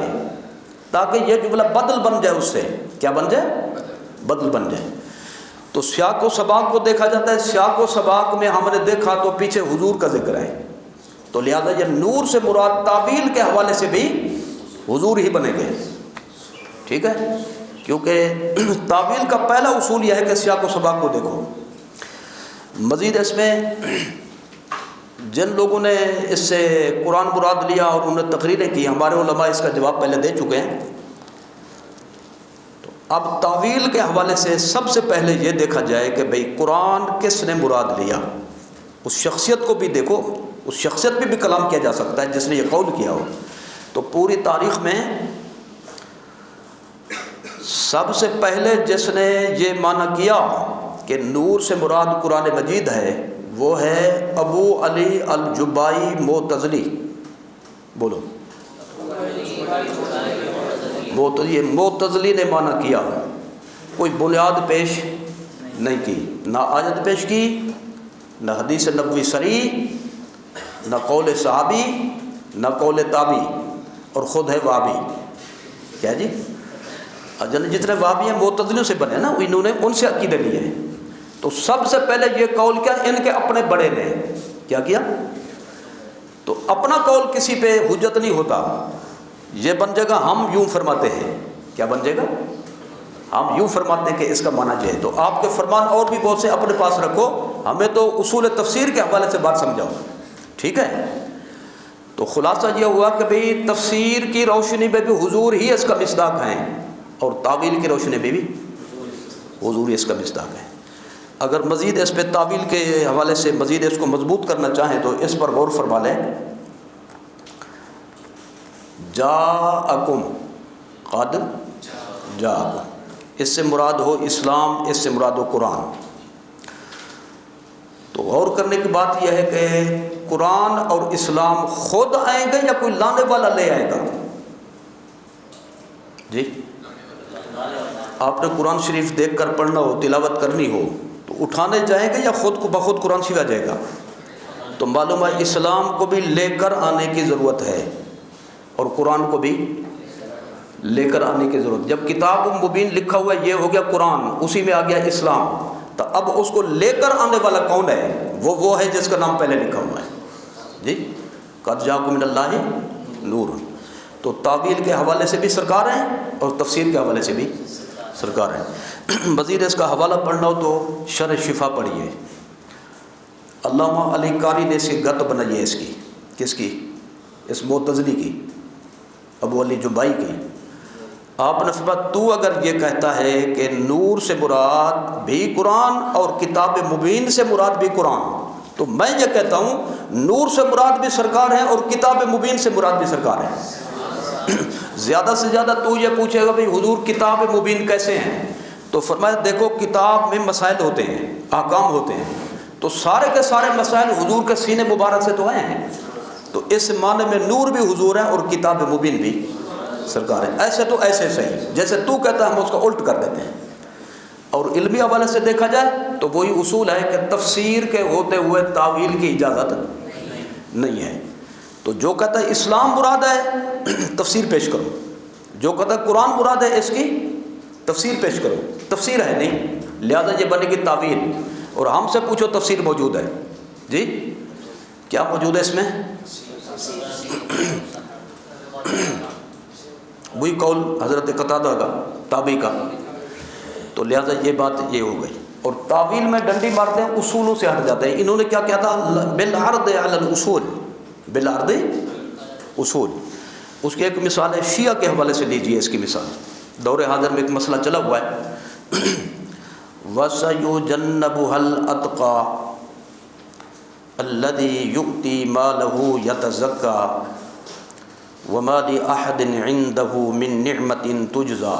تاکہ یہ جملہ بدل بن جائے، اس سے کیا بن جائے؟ بدل بن جائے۔ تو سیاق و سباق کو دیکھا جاتا ہے، سیاق و سباق میں ہم نے دیکھا تو پیچھے حضور کا ذکر ہے، تو لہذا یہ نور سے مراد تعویل کے حوالے سے بھی حضور ہی بنے گے، ٹھیک ہے؟ کیونکہ تعویل کا پہلا اصول یہ ہے کہ سیاق و سباق کو دیکھو۔ مزید اس میں جن لوگوں نے اس سے قرآن مراد لیا اور انہوں نے تقریریں کی، ہمارے علماء اس کا جواب پہلے دے چکے ہیں۔ تو اب تعویل کے حوالے سے سب سے پہلے یہ دیکھا جائے کہ بھئی قرآن کس نے مراد لیا، اس شخصیت کو بھی دیکھو، اس شخصیت پہ بھی کلام کیا جا سکتا ہے جس نے یہ قول کیا ہو۔ تو پوری تاریخ میں سب سے پہلے جس نے یہ معنی کیا کہ نور سے مراد قرآن مجید ہے، وہ ہے ابو علی الجبائی معتزلی، بولو یہ معتزلی نے معنی کیا، کوئی بنیاد پیش نہیں کی، نہ آیت پیش کی، نہ حدیث نبوی صریح، نہ قول صحابی، نہ قول تابعی، اور خود ہے وہابی۔ کیا جی؟ جتنے وہابی ہیں معتزلیوں سے بنے نا، انہوں نے ان سے عقیدے لیے ہیں۔ تو سب سے پہلے یہ قول کیا، ان کے اپنے بڑے نے کیا کیا؟ تو اپنا قول کسی پہ حجت نہیں ہوتا، یہ بن جائے گا ہم یوں فرماتے ہیں، کیا بن جائے گا؟ ہم یوں فرماتے ہیں کہ اس کا معنی یہ ہے۔ تو آپ کے فرمان اور بھی بہت سے اپنے پاس رکھو، ہمیں تو اصول تفسیر کے حوالے سے بات سمجھاؤ، ٹھیک ہے؟ تو خلاصہ یہ ہوا کہ بھئی تفسیر کی روشنی میں بھی حضور ہی اس کا مصداق ہیں، اور تعویل کی روشنی میں بھی حضور ہی اس کا مصداق ہے۔ اگر مزید اس پہ تعویل کے حوالے سے مزید اس کو مضبوط کرنا چاہیں تو اس پر غور فرما لیں۔ جاءکم، قد جاءکم، اس سے مراد ہو اسلام، اس سے مراد ہو قرآن۔ تو غور کرنے کی بات یہ ہے کہ قرآن اور اسلام خود آئیں گے یا کوئی لانے والا لے آئے گا؟ جی آپ نے قرآن شریف دیکھ کر پڑھنا ہو، تلاوت کرنی ہو تو اٹھانے جائیں گے یا خود کو بخود قرآن شریف آ جائے گا؟ تو معلوم ہے اسلام کو بھی لے کر آنے کی ضرورت ہے اور قرآن کو بھی لے کر آنے کی ضرورت. جب کتاب مبین لکھا ہوا ہے، یہ ہو گیا قرآن، اسی میں آ گیا اسلام، تو اب اس کو لے کر آنے والا کون ہے؟ وہ ہے جس کا نام پہلے لکھا ہوا ہے. جی قد جاءکم من اللہ نور. تو تعویل کے حوالے سے بھی سرکار ہیں اور تفسیر کے حوالے سے بھی سرکار ہیں. مزید اس کا حوالہ پڑھنا ہو تو شرح شفا پڑھیے. علامہ علی قاری نے اس کی گت بنائی ہے، اس کی، کس کی؟ اس معتزلی کی، ابو علی جبائی کی. آپ نے فرمایا تو اگر یہ کہتا ہے کہ نور سے مراد بھی قرآن اور کتاب مبین سے مراد بھی قرآن، تو میں یہ کہتا ہوں نور سے مراد بھی سرکار ہے اور کتاب مبین سے مراد بھی سرکار ہے. زیادہ سے زیادہ تو یہ پوچھے گا بھئی حضور کتاب مبین کیسے ہیں؟ تو فرمایا دیکھو کتاب میں مسائل ہوتے ہیں، احکام ہوتے ہیں، تو سارے کے سارے مسائل حضور کے سینے مبارک سے تو آئے ہیں. تو اس معنی میں نور بھی حضور ہے اور کتاب مبین بھی سرکار ہے. ایسے تو ایسے صحیح، جیسے تو کہتا ہے ہم اس کو الٹ کر دیتے ہیں. اور علمی حوالے سے دیکھا جائے تو وہی اصول ہے کہ تفسیر کے ہوتے ہوئے تعویل کی اجازت نہیں ہے. تو جو کہتا ہے اسلام مراد ہے تفسیر پیش کرو، جو کہتا ہے قرآن مراد ہے اس کی تفسیر پیش کرو. تفسیر ہے نہیں، لہذا یہ بنے گی تعویل. اور ہم سے پوچھو تفسیر موجود ہے، جی کیا موجود ہے اس میں؟ وہی قول حضرت قتادہ کا، تابعی کا. تو لہذا یہ بات یہ ہو گئی. اور تعویل میں ڈنڈی مارتے ہیں، اصولوں سے ہٹ جاتے ہیں. انہوں نے کیا کیا تھا؟ بالعرض علی الاصول، بالعرض اصول. اس کی ایک مثال ہے، شیعہ کے حوالے سے لیجیے اس کی مثال. دور حاضر میں ایک مسئلہ چلا ہوا ہے، وَسَيُجَنَّبُهَا الْأَتْقَى الَّذِي يُؤْتِي مَالَهُ يَتَزَكَّى وَمَا لِأَحَدٍ عِندَهُ مِن نِعْمَةٍ تُجْزَى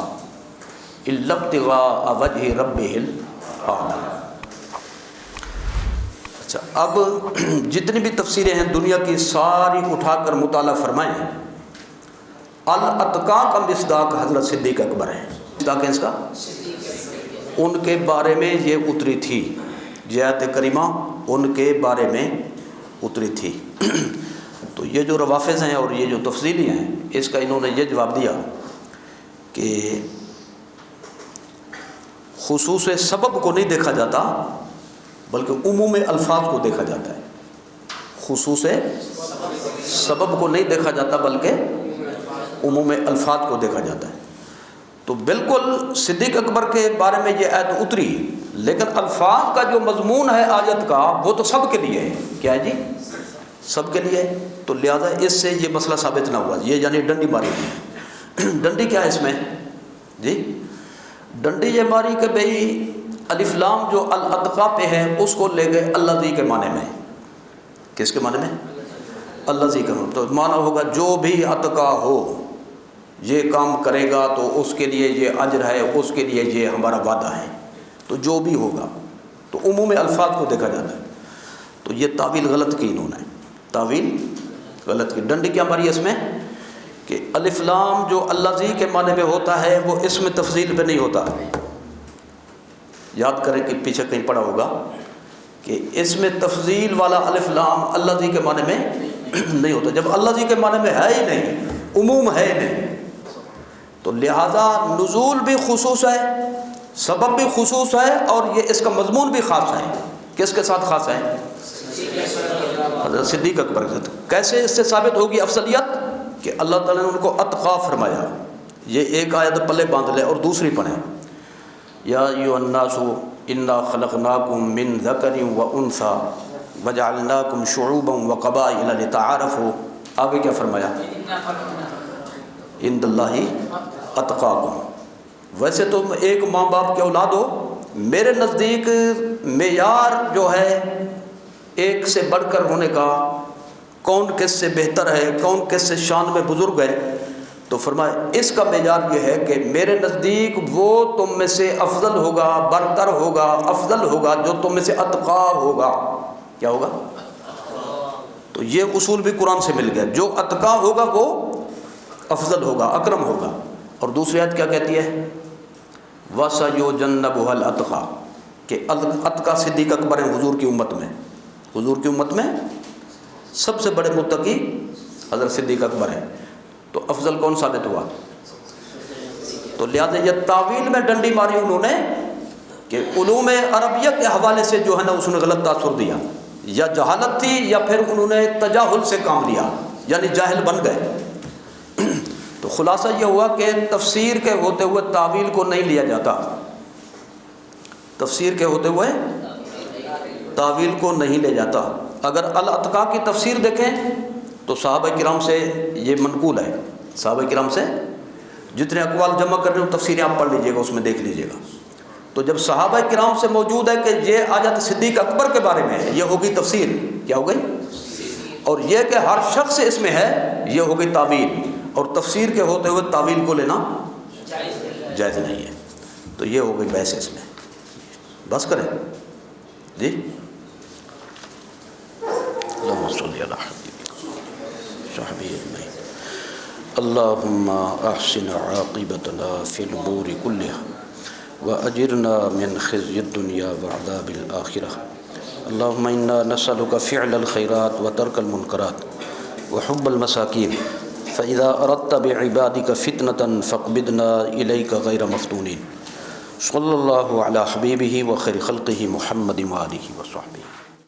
إِلَّا ابْتِغَاءَ وَجْهِ رَبِّهِ الْأَعْلَى. اچھا، اب جتنی بھی تفسیریں ہیں دنیا کی ساری اٹھا کر مطالعہ فرمائیں. الاتقا کا مصداق حضرت صدیق اکبر ہیں. مصداق ہے اس کا، ان کے بارے میں یہ اتری تھی، یہ آیت کریمہ ان کے بارے میں اتری تھی. تو یہ جو روافض ہیں اور یہ جو تفصیلی ہیں، اس کا انہوں نے یہ جواب دیا کہ خصوص سبب کو نہیں دیکھا جاتا بلکہ عموم الفاظ کو دیکھا جاتا ہے. خصوص سبب کو نہیں دیکھا جاتا بلکہ عموم الفاظ کو دیکھا جاتا ہے. تو بالکل صدیق اکبر کے بارے میں یہ آیت اتری، لیکن الفاظ کا جو مضمون ہے آیت کا وہ تو سب کے لیے ہے. کیا ہے جی؟ سب کے لیے. تو لہذا اس سے یہ مسئلہ ثابت نہ ہوا. یہ یعنی ڈنڈی ماری ہے. ڈنڈی کیا ہے اس میں جی؟ ڈنڈی یہ ماری کہ بھئی الف لام جو الاتقا پہ ہے اس کو لے گئے الذی کے معنی میں. کس کے معنی میں؟ الذی کا. تو معنی ہوگا جو بھی اتقا ہو، یہ کام کرے گا تو اس کے لیے یہ اجر ہے، اس کے لیے یہ ہمارا وعدہ ہے. تو جو بھی ہوگا، تو عموم الفاظ کو دیکھا جاتا ہے. تو یہ تعویل غلط کی انہوں نے، تعویل غلط کی. ڈنڈی کیا ماری ہے اس میں کہ الف لام جو الذی کے معنی میں ہوتا ہے وہ اس میں تفضیل پہ نہیں ہوتا. یاد کریں کہ پیچھے کہیں پڑھا ہوگا کہ اس میں تفضیل والا الف لام الذی کے معنی میں نہیں ہوتا. جب الذی کے معنی میں ہے ہی نہیں، عموم ہے نہیں، تو لہذا نزول بھی خصوص ہے، سبب بھی خصوص ہے، اور یہ اس کا مضمون بھی خاص ہے. کس کے ساتھ خاص ہے؟ حضرت صدیق اکبر کے ساتھ. کیسے اس سے ثابت ہوگی افضلیت؟ کہ اللہ تعالیٰ نے ان کو اتقا فرمایا. یہ ایک آیت پلے باندھ لے اور دوسری پڑھیں، یا ایھا الناس انا خلقناکم من ذکر و انثی وجعلناکم شعوبا وقبائل لتعارفوا. آگے کیا فرمایا؟ عند اللہ اتقاکم. ویسے تم ایک ماں باپ کے اولاد ہو، میرے نزدیک معیار جو ہے ایک سے بڑھ کر ہونے کا، کون کس سے بہتر ہے، کون کس سے شان میں بزرگ ہے، تو فرمایا اس کا معیار یہ ہے کہ میرے نزدیک وہ تم میں سے افضل ہوگا، برتر ہوگا، افضل ہوگا جو تم میں سے اتقا ہوگا. کیا ہوگا؟ تو یہ اصول بھی قرآن سے مل گیا. جو اتقا ہوگا وہ افضل ہوگا، اکرم ہوگا. اور دوسری آیت کیا کہتی ہے؟ وَسَيُجَنَّبُهَا الْأَتْقَى کہ اتقیٰ صدیق اکبر ہیں حضور کی امت میں. حضور کی امت میں سب سے بڑے متقی حضرت صدیق اکبر ہیں. تو افضل کون ثابت ہوا؟ تو لہٰذا یہ تعویل میں ڈنڈی ماری انہوں نے کہ علوم عربیہ کے حوالے سے جو ہے نا اس نے غلط تاثر دیا، یا جہالت تھی یا پھر انہوں نے تجاہل سے کام لیا، یعنی جاہل بن گئے. تو خلاصہ یہ ہوا کہ تفسیر کے ہوتے ہوئے تعویل کو نہیں لیا جاتا، تفسیر کے ہوتے ہوئے تعویل کو نہیں لے جاتا. اگر الاتقاء کی تفسیر دیکھیں تو صحابہ کرام سے یہ منقول ہے، صحابہ کرام سے جتنے اقوال جمع کر رہے ہیں تفسیریں آپ پڑھ لیجئے گا، اس میں دیکھ لیجئے گا. تو جب صحابہ کرام سے موجود ہے کہ یہ آیت صدیق اکبر کے بارے میں ہے، یہ ہوگی تفسیر. کیا ہو گئی؟ اور یہ کہ ہر شخص اس میں ہے، یہ ہو گئی تعویل. اور تفسیر کے ہوتے ہوئے تعویل کو لینا جائز نہیں ہے. تو یہ ہو گئی بحث اس میں. بس کریں جی. اللہم صلی علی حبیبک صحبہ اجمعین. اللہم احسن عاقبتنا فی الامور کلها واجرنا من خزي الدنيا وعذاب الآخرة. اللهم إنا نسألك فعل الخيرات وترك المنكرات وحب المساكين، فإذا أردت بعبادك فتنة فاقبضنا إليك غير مفتونين. صلى الله على حبيبه وخير خلقه محمد وآله وصحبه.